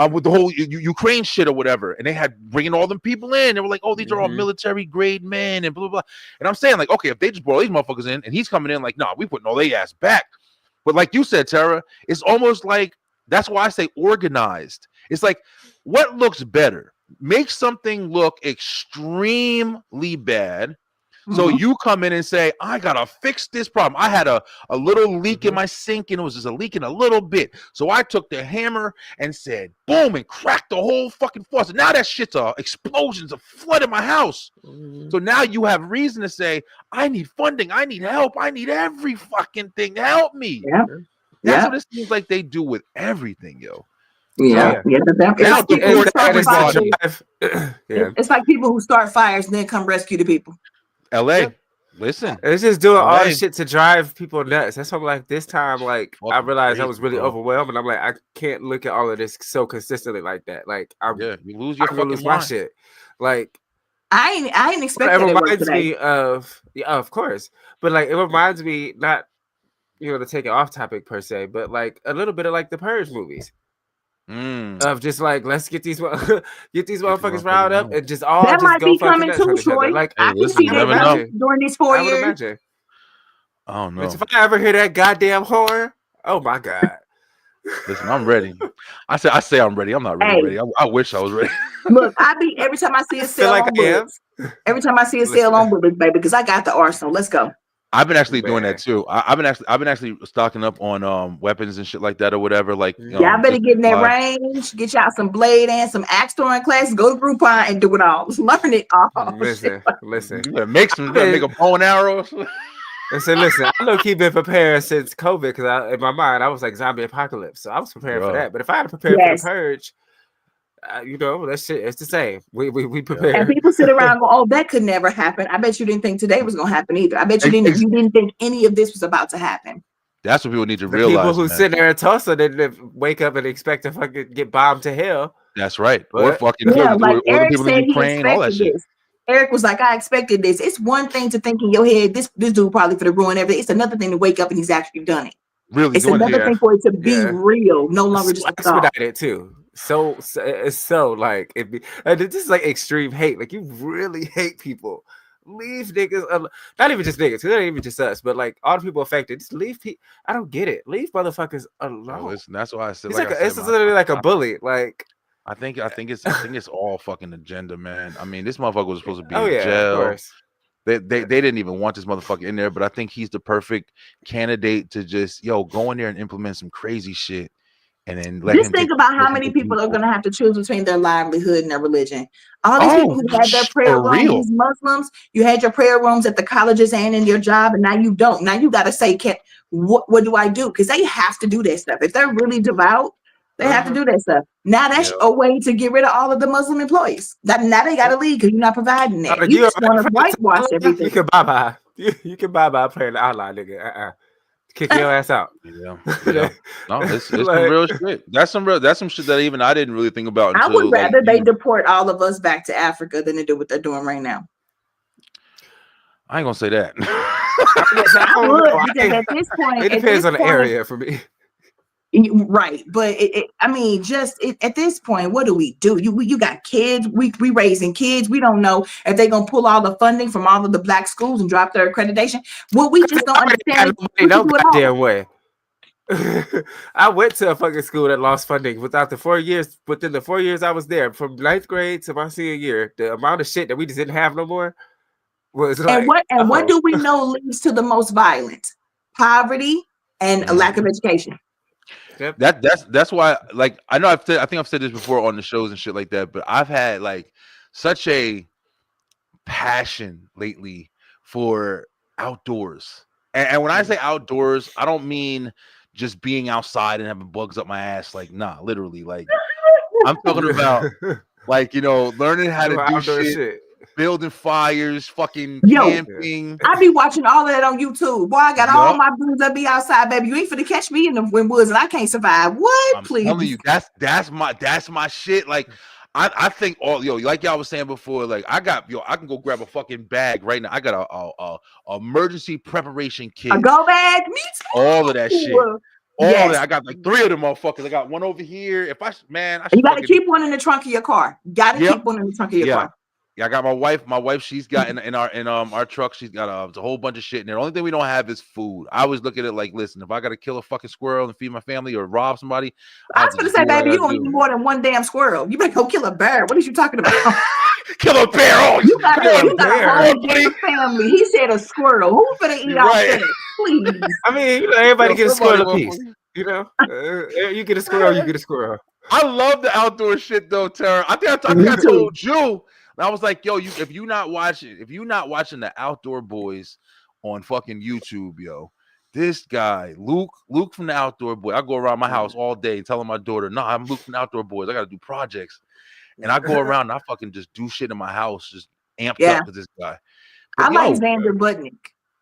with the whole Ukraine shit or whatever, and they had bringing all them people in. They were like, oh, these are all military grade men and blah blah blah. And I'm saying, like, okay, if they just brought these motherfuckers in, and he's coming in like, nah, we putting all their ass back. But like you said, Tara, it's almost like, that's why I say organized. It's like, what looks better? Make something look extremely bad. So you come in and say, I gotta fix this problem. I had a little leak in my sink, and it was just a leak in a little bit. So I took the hammer and said, boom, and cracked the whole fucking faucet. Now that shit's explosions, a flood in my house. So now you have reason to say, I need funding, I need help, I need every fucking thing. Help me. That's what it seems like they do with everything, yo. It's like people who start fires and then come rescue the people. LA, listen, it's just doing all this shit to drive people nuts. That's why I'm like, this time, like, I realized I was really overwhelmed, and I'm like, I can't look at all of this so consistently like that. Like, you lose your fucking my shit. Like, I ain't expecting it reminds me of of course, but like, it reminds me, not to take it off topic per se, but like a little bit of like the Purge movies. Of just like, let's get these motherfuckers riled up and just all that just might go be coming too, Troy. Like, I can see that during these 4 years. Oh no! If I ever hear that goddamn horror, oh my god! Listen, I'm ready. I say I'm ready. I'm not really ready. I wish I was ready. Look, every time I see a sale on bullets, every time I see a sale on bullets, baby, because I got the arsenal. Let's go. I've been actually doing that too. I've been actually stocking up on weapons and shit like that or whatever. Like, y'all better get in that range, get y'all some blade and some axe throwing classes, go to Groupon and do it all. Learn it all. Listen. You gotta make a bow and arrow. Listen, I low key been preparing since COVID, because in my mind I was like zombie apocalypse, so I was preparing for that. But if I had to prepare for the Purge, that shit, it's the same. We prepare. And people sit around and go, "Oh, that could never happen." I bet you didn't think today was gonna happen either. I bet you didn't think any of this was about to happen. That's what people need to realize. People who sit there in Tulsa didn't wake up and expect to fucking get bombed to hell. That's right. Or fucking like Eric said, he expected this. Eric was like, I expected this. It's one thing to think in your head, this dude probably for the ruin everything. It's another thing to wake up and he's actually done it. Really, it's another thing for it to be real, no longer just a thought. Expedited too. So it's so like this is like extreme hate. Like, you really hate people. Leave niggas, not even just niggas, not even just us, but like all the people affected. Just leave people. I don't get it. Leave motherfuckers alone. Listen, that's why I said it's literally like a bully. Like, I think it's all fucking agenda, man. I mean, this motherfucker was supposed to be in jail. Of course. They didn't even want this motherfucker in there, but I think he's the perfect candidate to just go in there and implement some crazy shit. And then just think about how many people are going to have to choose between their livelihood and their religion. All these people who had their prayer rooms, these Muslims, you had your prayer rooms at the colleges and in your job, and now you don't. Now you got to say, what do I do? Because they have to do that stuff. If they're really devout, they have to do that stuff. Now that's a way to get rid of all of the Muslim employees. Now they got to leave because you're not providing that. You just want to whitewash everything. You can bye-bye. You can bye-bye playing the outlaw, nigga. Kick your ass out. No, it's some real shit. That's some shit that even I didn't really think about. I would rather they deport all of us back to Africa than to do what they're doing right now. I ain't gonna say that. I would, because at this point, it depends on the area for me. Right, but I mean, at this point, what do? You got kids. We raising kids. We don't know if they're gonna pull all the funding from all of the black schools and drop their accreditation. Well, we just don't understand. No goddamn way. I went to a fucking school that lost funding within the 4 years I was there, from 9th grade to my senior year. The amount of shit that we just didn't have no more was like. What do we know leads to the most violence? Poverty and a lack of education. Yep. That's why, like, I know I think I've said this before on the shows and shit like that, but I've had like such a passion lately for outdoors. And when I say outdoors, I don't mean just being outside and having bugs up my ass. Like, nah, literally. Like, I'm talking about, like, learning how to do shit, building fires, fucking camping. I be watching all of that on YouTube. Boy, I got all my dudes that be outside, baby. You ain't finna catch me in the woods and I can't survive. What? I'm Please. telling you, that's my shit. Like, I think like y'all was saying before, like I can go grab a fucking bag right now. I got a emergency preparation kit. A go bag? Me too. All of that shit. All that. I got like 3 of them motherfuckers. I got one over here. I you gotta keep one in the trunk of your car. Keep one in the trunk of your car. Yeah, I got my wife. My wife, she's got in our truck. She's got a whole bunch of shit in there. The only thing we don't have is food. I always look at it like, listen, if I got to kill a fucking squirrel and feed my family or rob somebody, I was gonna say, baby, you don't need more than one damn squirrel. You better go kill a bear. What are you talking about? Kill a bear? Oh, you got a whole family. He said a squirrel. Who's gonna eat all that? Please. I mean, everybody get a squirrel a piece. You get a squirrel. You get a squirrel. I love the outdoor shit though, Tara. I think I told you. And I was like, yo, if you're not watching the Outdoor Boys on fucking YouTube, yo, this guy, Luke from the Outdoor Boy, I go around my house all day telling my daughter, no, I'm Luke from the Outdoor Boys. I got to do projects. And I go around and I fucking just do shit in my house, just amped up with this guy. But, I like Xander Budnick.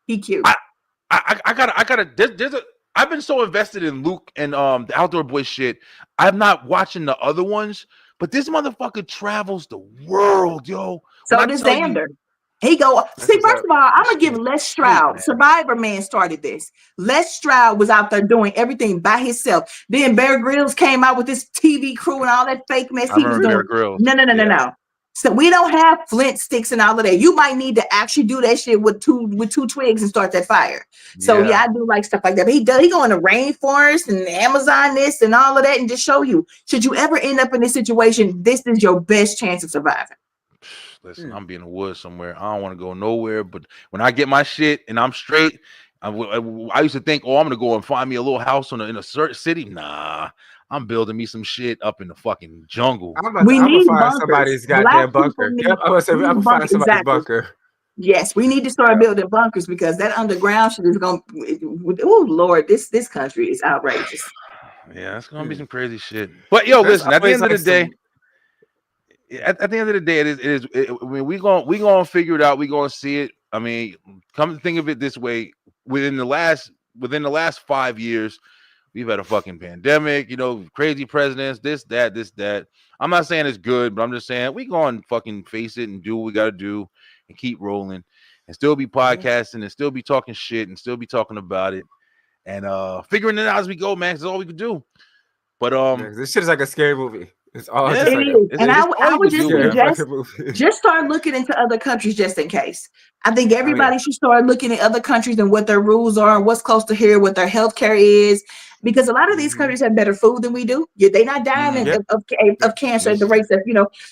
He cute. I've been so invested in Luke and the Outdoor Boy shit. I'm not watching the other ones. But this motherfucker travels the world, yo. So does Xander. First of all, I'm gonna give Les Stroud. Survivor Man started this. Les Stroud was out there doing everything by himself. Then Bear Grylls came out with this TV crew and all that fake mess he was doing. Bear Grylls. No. So we don't have flint sticks and all of that. You might need to actually do that shit with two twigs and start that fire. So I do like stuff like that. But he go in the rainforest and Amazon this and all of that and just show you. Should you ever end up in this situation, this is your best chance of surviving. Listen, I'm being in the woods somewhere. I don't want to go nowhere. But when I get my shit and I'm straight, I used to think, I'm gonna go and find me a little house in a certain city. Nah. I'm building me some shit up in the fucking jungle. We need to find somebody's goddamn bunker. Yep, I'm gonna find somebody's bunker. Yes, we need to start building bunkers because that underground shit is going. Oh Lord, this country is outrageous. Yeah, it's gonna be some crazy shit. But yo, listen. At the end of the day, it is. I mean, we gonna figure it out. We gonna see it. I mean, come to think of it this way, within the last 5 years. We've had a fucking pandemic, crazy presidents, this, that. I'm not saying it's good, but I'm just saying we gonna fucking face it and do what we gotta do and keep rolling and still be podcasting and still be talking shit and still be talking about it and figuring it out as we go, man. That's all we can do. But this shit is like a scary movie. It's all it is. And I would just suggest just start looking into other countries just in case. I think everybody should start looking at other countries and what their rules are and what's close to here, what their healthcare is. Because a lot of these countries have better food than we do. They're not dying of cancer at the rates that,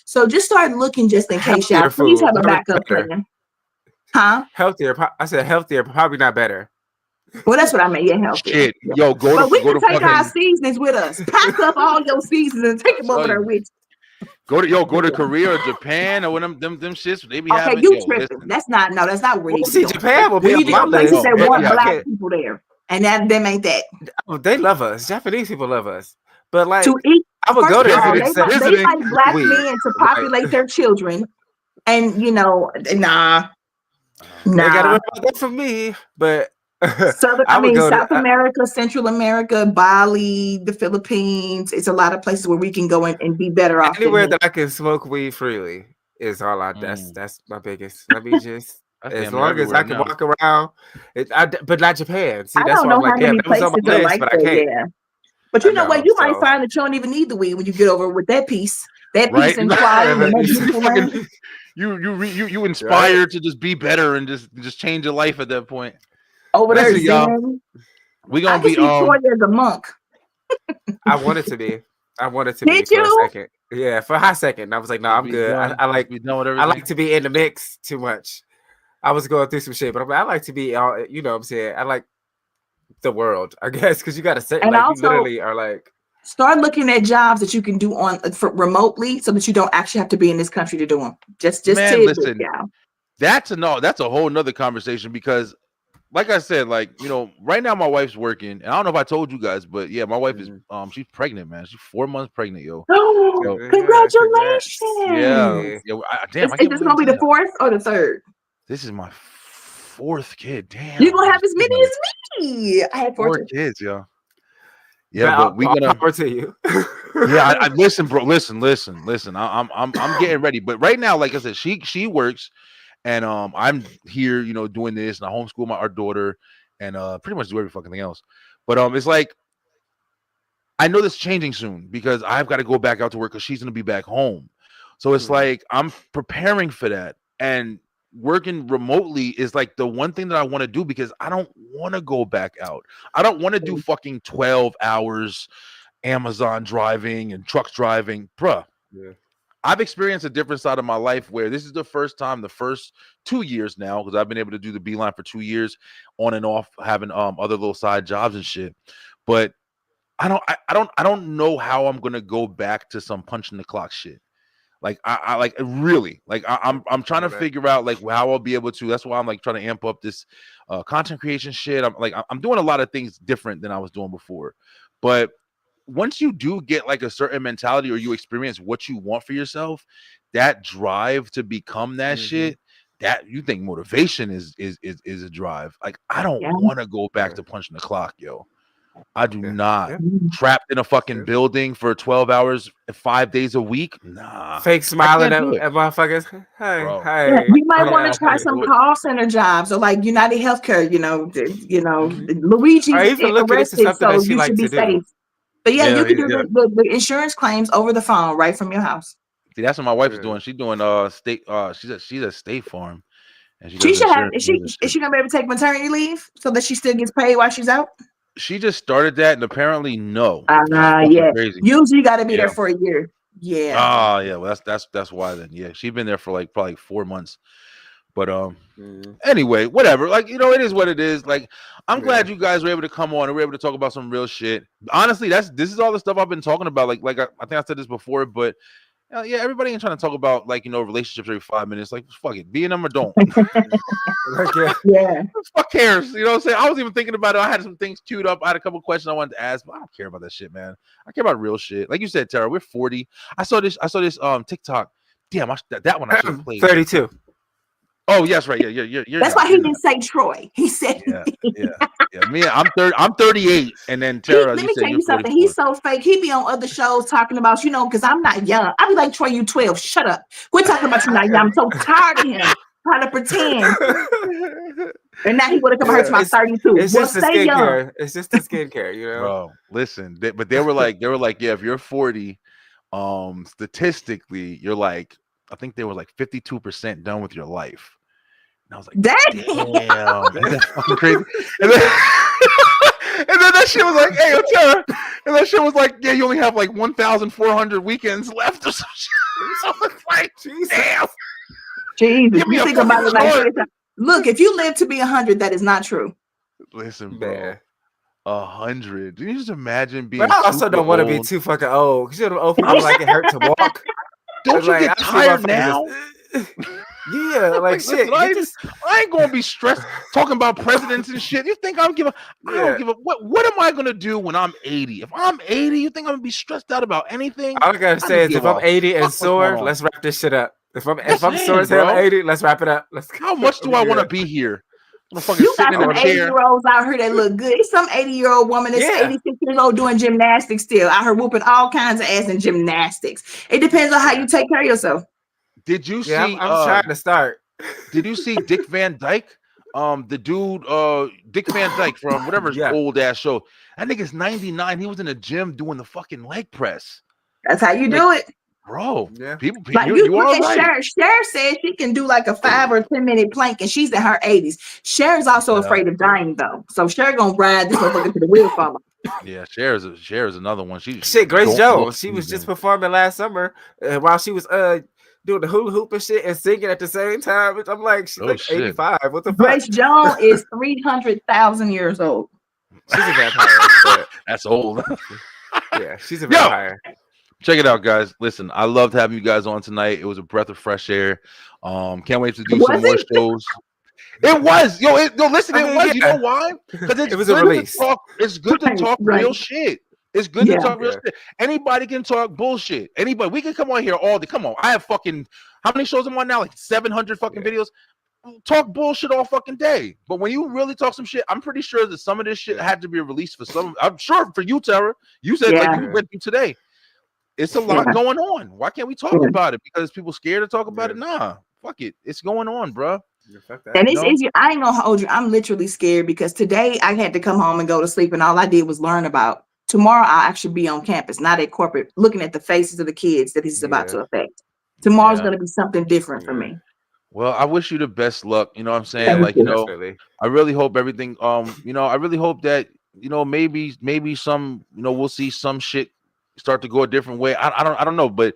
So just start looking just in case, y'all. Please have a backup plan. Huh? Healthier. I said healthier, probably not better. Well, that's what I meant. Yeah, healthier. Shit. Yo, we can take our seasonings with us. Pack up all your seasons and take them over there with you. Go to Korea or Japan or them shits. They be having. You tripping? That's not where you see Japan will be on my list. Places that want black people there. And them ain't that. Oh, they love us. Japanese people love us. But like, to eat, I would go there. They like black men to populate their children. And, nah. They gotta worry about that for me. But South America, Central America, Bali, the Philippines. It's a lot of places where we can go and be better off. Anywhere that I can smoke weed freely is all I. That's my biggest. Let me just. As long as I can walk around, but not Japan. See, that's why I'm like, that was on my list, but I can't. But you know what? You might find that you don't even need the weed when you get over with that piece. That piece and quiet and that beautiful land. You inspired to just be better and just change your life at that point. Over there, Zen. We gonna be Toya the monk. I wanted to be. Did you? For a second. Yeah, for a hot second. I was like, no, I'm good. I like to be in the mix too much. I was going through some shit, but I like to be, you know what I'm saying? I like the world, I guess, because you got to say, like, also, you literally are like. Start looking at jobs that you can do remotely so that you don't actually have to be in this country to do them. Just man, listen, that's a whole nother conversation because, like I said, like, you know, right now my wife's working, and I don't know if I told you guys, but yeah, my wife is she's pregnant, man. She's 4 months pregnant, yo. Oh, so, congratulations! Yeah. Damn, is this gonna be the 4th or the 3rd? This is my 4th kid. Damn, you're gonna have as many as me. I had 4 kids, yo. Yeah, but we gonna power to you. Yeah, I listen, bro. Listen. I'm getting ready, but right now, like I said, she works. And I'm here, you know, doing this, and I homeschool our daughter, and pretty much do every fucking thing else. But it's like I know this is changing soon because I've got to go back out to work because she's gonna be back home. So it's like I'm preparing for that, and working remotely is like the one thing that I want to do because I don't want to go back out. I don't want to do fucking 12 hours Amazon driving and truck driving, bruh. Yeah. I've experienced a different side of my life where this is the first 2 years now, because I've been able to do the B-Line for 2 years on and off, having other little side jobs and shit. But I don't know how I'm gonna go back to some punching the clock shit. Like I like really like I'm trying to figure out like how I'll be able to. That's why I'm like trying to amp up this content creation shit. I'm doing a lot of things different than I was doing before, but once you do get like a certain mentality or you experience what you want for yourself, that drive to become that shit, that you think motivation is a drive. Like I don't want to go back to punching the clock, yo. I do not. Trapped in a fucking building for 12 hours, 5 days a week. Nah. Fake smiling at motherfuckers. Hey. Yeah, we might want to try some call center jobs or like United Healthcare, Luigi is arrested, so you should be safe. But you can do the insurance claims over the phone right from your house. See, that's what my wife is doing. She's doing state. She's a State Farm, and she should have. Is she gonna be able to take maternity leave so that she still gets paid while she's out? She just started that, and apparently no. Yeah. Crazy. Usually, you got to be there for a year. Yeah. Yeah. Well, that's why then. Yeah, she's been there for like probably 4 months. But anyway, whatever. Like, it is what it is. Like, I'm glad you guys were able to come on and we're able to talk about some real shit. Honestly, this is all the stuff I've been talking about. Like I think I said this before, but everybody ain't trying to talk about relationships every 5 minutes. Like, fuck it, be in them or don't. Yeah. Fuck cares. You know what I'm saying? I was even thinking about it. I had some things queued up. I had a couple questions I wanted to ask, but I don't care about that shit, man. I care about real shit. Like you said, Tara, we're 40. I saw this TikTok. Damn, that one I should have played. 32. Oh, yes, right. Yeah, you're That's why he didn't say Troy. He said Me, I'm 38, and then Tara. Let me tell you something. 44. He's so fake. He be on other shows talking about, because I'm not young. I be like, Troy, you 12. Shut up. Quit talking about you not young. I'm so tired of him trying to pretend. And now he would have come here to my 32. It's just the skincare. It's just the skincare, Bro, listen. But they were like, yeah, if you're 40, statistically, you're like, I think they were like 52% done with your life. And I was like, damn, that's fucking crazy. And then that shit was like, hey, Tara. And that shit was like, yeah, you only have like 1,400 weekends left or some shit. So it's like, damn. Jesus, you think about it like this. Look, if you live to be 100, that is not true. Listen, bro. 100. Do you just imagine being? But I also don't want to be too fucking old. Because old people like it hurt to walk. Don't you get tired now? Yeah, like shit. Listen, I ain't gonna be stressed talking about presidents and shit. You think I don't give a what am I gonna do when I'm 80? If I'm 80, you think I'm gonna be stressed out about anything? All I gotta say is if I'm 80 and sore, let's wrap this shit up. If I'm sore as hell 80, let's wrap it up. How much do I want to be here? You got some 80-year-olds out here that look good. Some 80-year-old woman that's 86 years old doing gymnastics still. Out here whooping all kinds of ass in gymnastics. It depends on how you take care of yourself. Did you see? I'm trying to start. Did you see Dick Van Dyke? the dude, Dick Van Dyke from whatever old ass show. That nigga's 99. He was in the gym doing the fucking leg press. That's how you do it, bro. Yeah. People, like you look are at right. Cher. Cher said she can do like a 5 or 10 minute plank, and she's in her 80s. Cher's also afraid of dying though, so Cher gonna ride this motherfucker to the wheels fall off. Yeah, Cher is another one. Shit, Grace Jones. She was just performing last summer while she was doing the hula hoop and shit and singing at the same time. I'm like, she's like 85. What the fuck? Grace Jones is 300,000 years old. She's a vampire. But that's old. Yeah, she's a vampire. Check it out, guys. Listen, I loved having you guys on tonight. It was a breath of fresh air. Can't wait to do some more shows. It was, listen, it was. You know why? Because it was a release. It's good to talk real shit. It's good to talk real shit. Anybody can talk bullshit. Anybody. We can come on here all day. Come on. I have fucking, how many shows I'm on now? Like 700 fucking videos. Talk bullshit all fucking day. But when you really talk some shit, I'm pretty sure that some of this shit had to be released for some. I'm sure for you, Tara. You said like you went through today. It's a lot going on. Why can't we talk about it? Because people scared to talk about it? Nah, fuck it. It's going on, bro. And it's easy. I ain't gonna hold you. I'm literally scared because today I had to come home and go to sleep, and all I did was learn about. Tomorrow I'll actually be on campus, not at corporate, looking at the faces of the kids that this is about to affect. Tomorrow's gonna be something different for me. Well, I wish you the best luck. You know what I'm saying? Like, I really hope everything. I really hope that maybe some, we'll see some shit start to go a different way. I don't know, but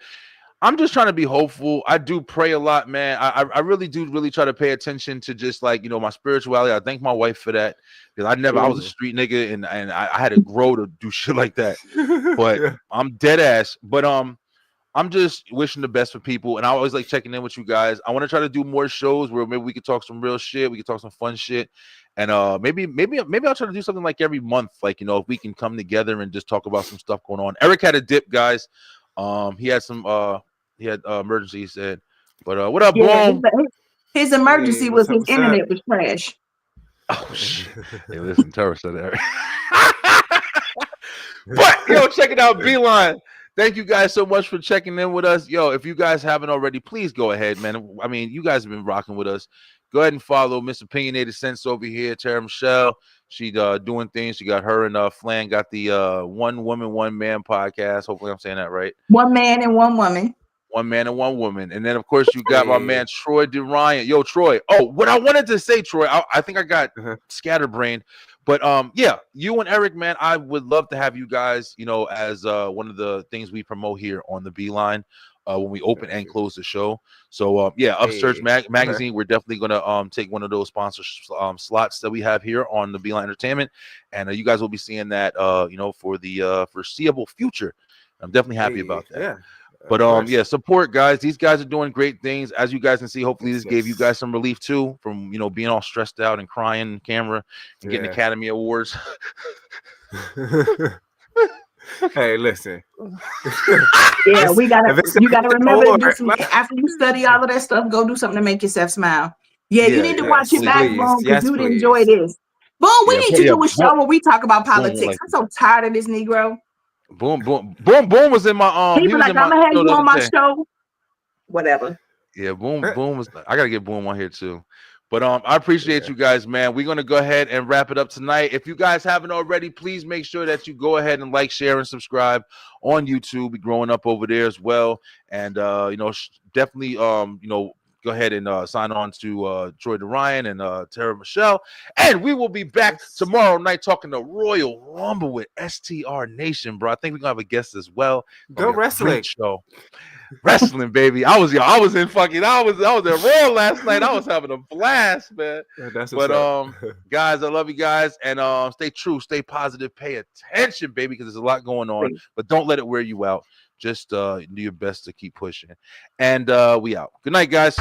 I'm just trying to be hopeful. I do pray a lot, man. I really do try to pay attention to just like, my spirituality. I thank my wife for that, because I was a street nigga and I had to grow to do shit like that. But I'm dead ass. But I'm just wishing the best for people, and I always like checking in with you guys. I want to try to do more shows where maybe we could talk some real shit, we could talk some fun shit, and maybe I'll try to do something like every month, like if we can come together and just talk about some stuff going on. Eric had a dip, guys. He had some emergency, he said. But what up, Boom? His emergency was his internet was trash. Oh shit! Hey, listen, Tara said that. But check it out, B-Line. Thank you guys so much for checking in with us. If you guys haven't already, please go ahead, man. I mean, you guys have been rocking with us. Go ahead and follow Miss Opinionated Sense over here, Tara Michelle. She doing things. She got her and Flan got the One Woman, One Man podcast. Hopefully I'm saying that right. One man and one woman. One man and one woman. And then, of course, you got my man, Troy DeRyan. Yo, Troy. Oh, what I wanted to say, Troy, I think I got scatterbrained. But you and Eric, man, I would love to have you guys, as one of the things we promote here on the B-Line when we open and close the show. So Upsearch Magazine, we're definitely gonna take one of those sponsor slots that we have here on the B-Line Entertainment, and you guys will be seeing that for the foreseeable future. I'm definitely happy about that. Yeah. But support, guys. These guys are doing great things. As you guys can see, hopefully this gave you guys some relief too from being all stressed out and crying on camera and getting Academy Awards. Hey, listen. You gotta remember to do after you study all of that stuff, go do something to make yourself smile. You need to watch it back, Boom, because you'd enjoy this. Boom, we need to do a show where we talk about politics. I'm so tired of this Negro. Boom was in my he was like, I'm gonna have you on my show. Whatever. Yeah, Boom was. I gotta get Boom on here too. But I appreciate you guys, man. We're gonna go ahead and wrap it up tonight. If you guys haven't already, please make sure that you go ahead and like, share, and subscribe on YouTube. We're growing up over there as well, and definitely go ahead and sign on to Troy DeRyan and Tara Michelle. And we will be back tomorrow night talking to Royal Rumble with STR Nation, bro. I think we're gonna have a guest as well. Go wrestling show. Wrestling, baby. I was in fucking I was at Raw last night. I was having a blast, man. Guys, I love you guys, and stay true, stay positive, pay attention, baby, because there's a lot going on, but don't let it wear you out. Just do your best to keep pushing. And we out. Good night, guys.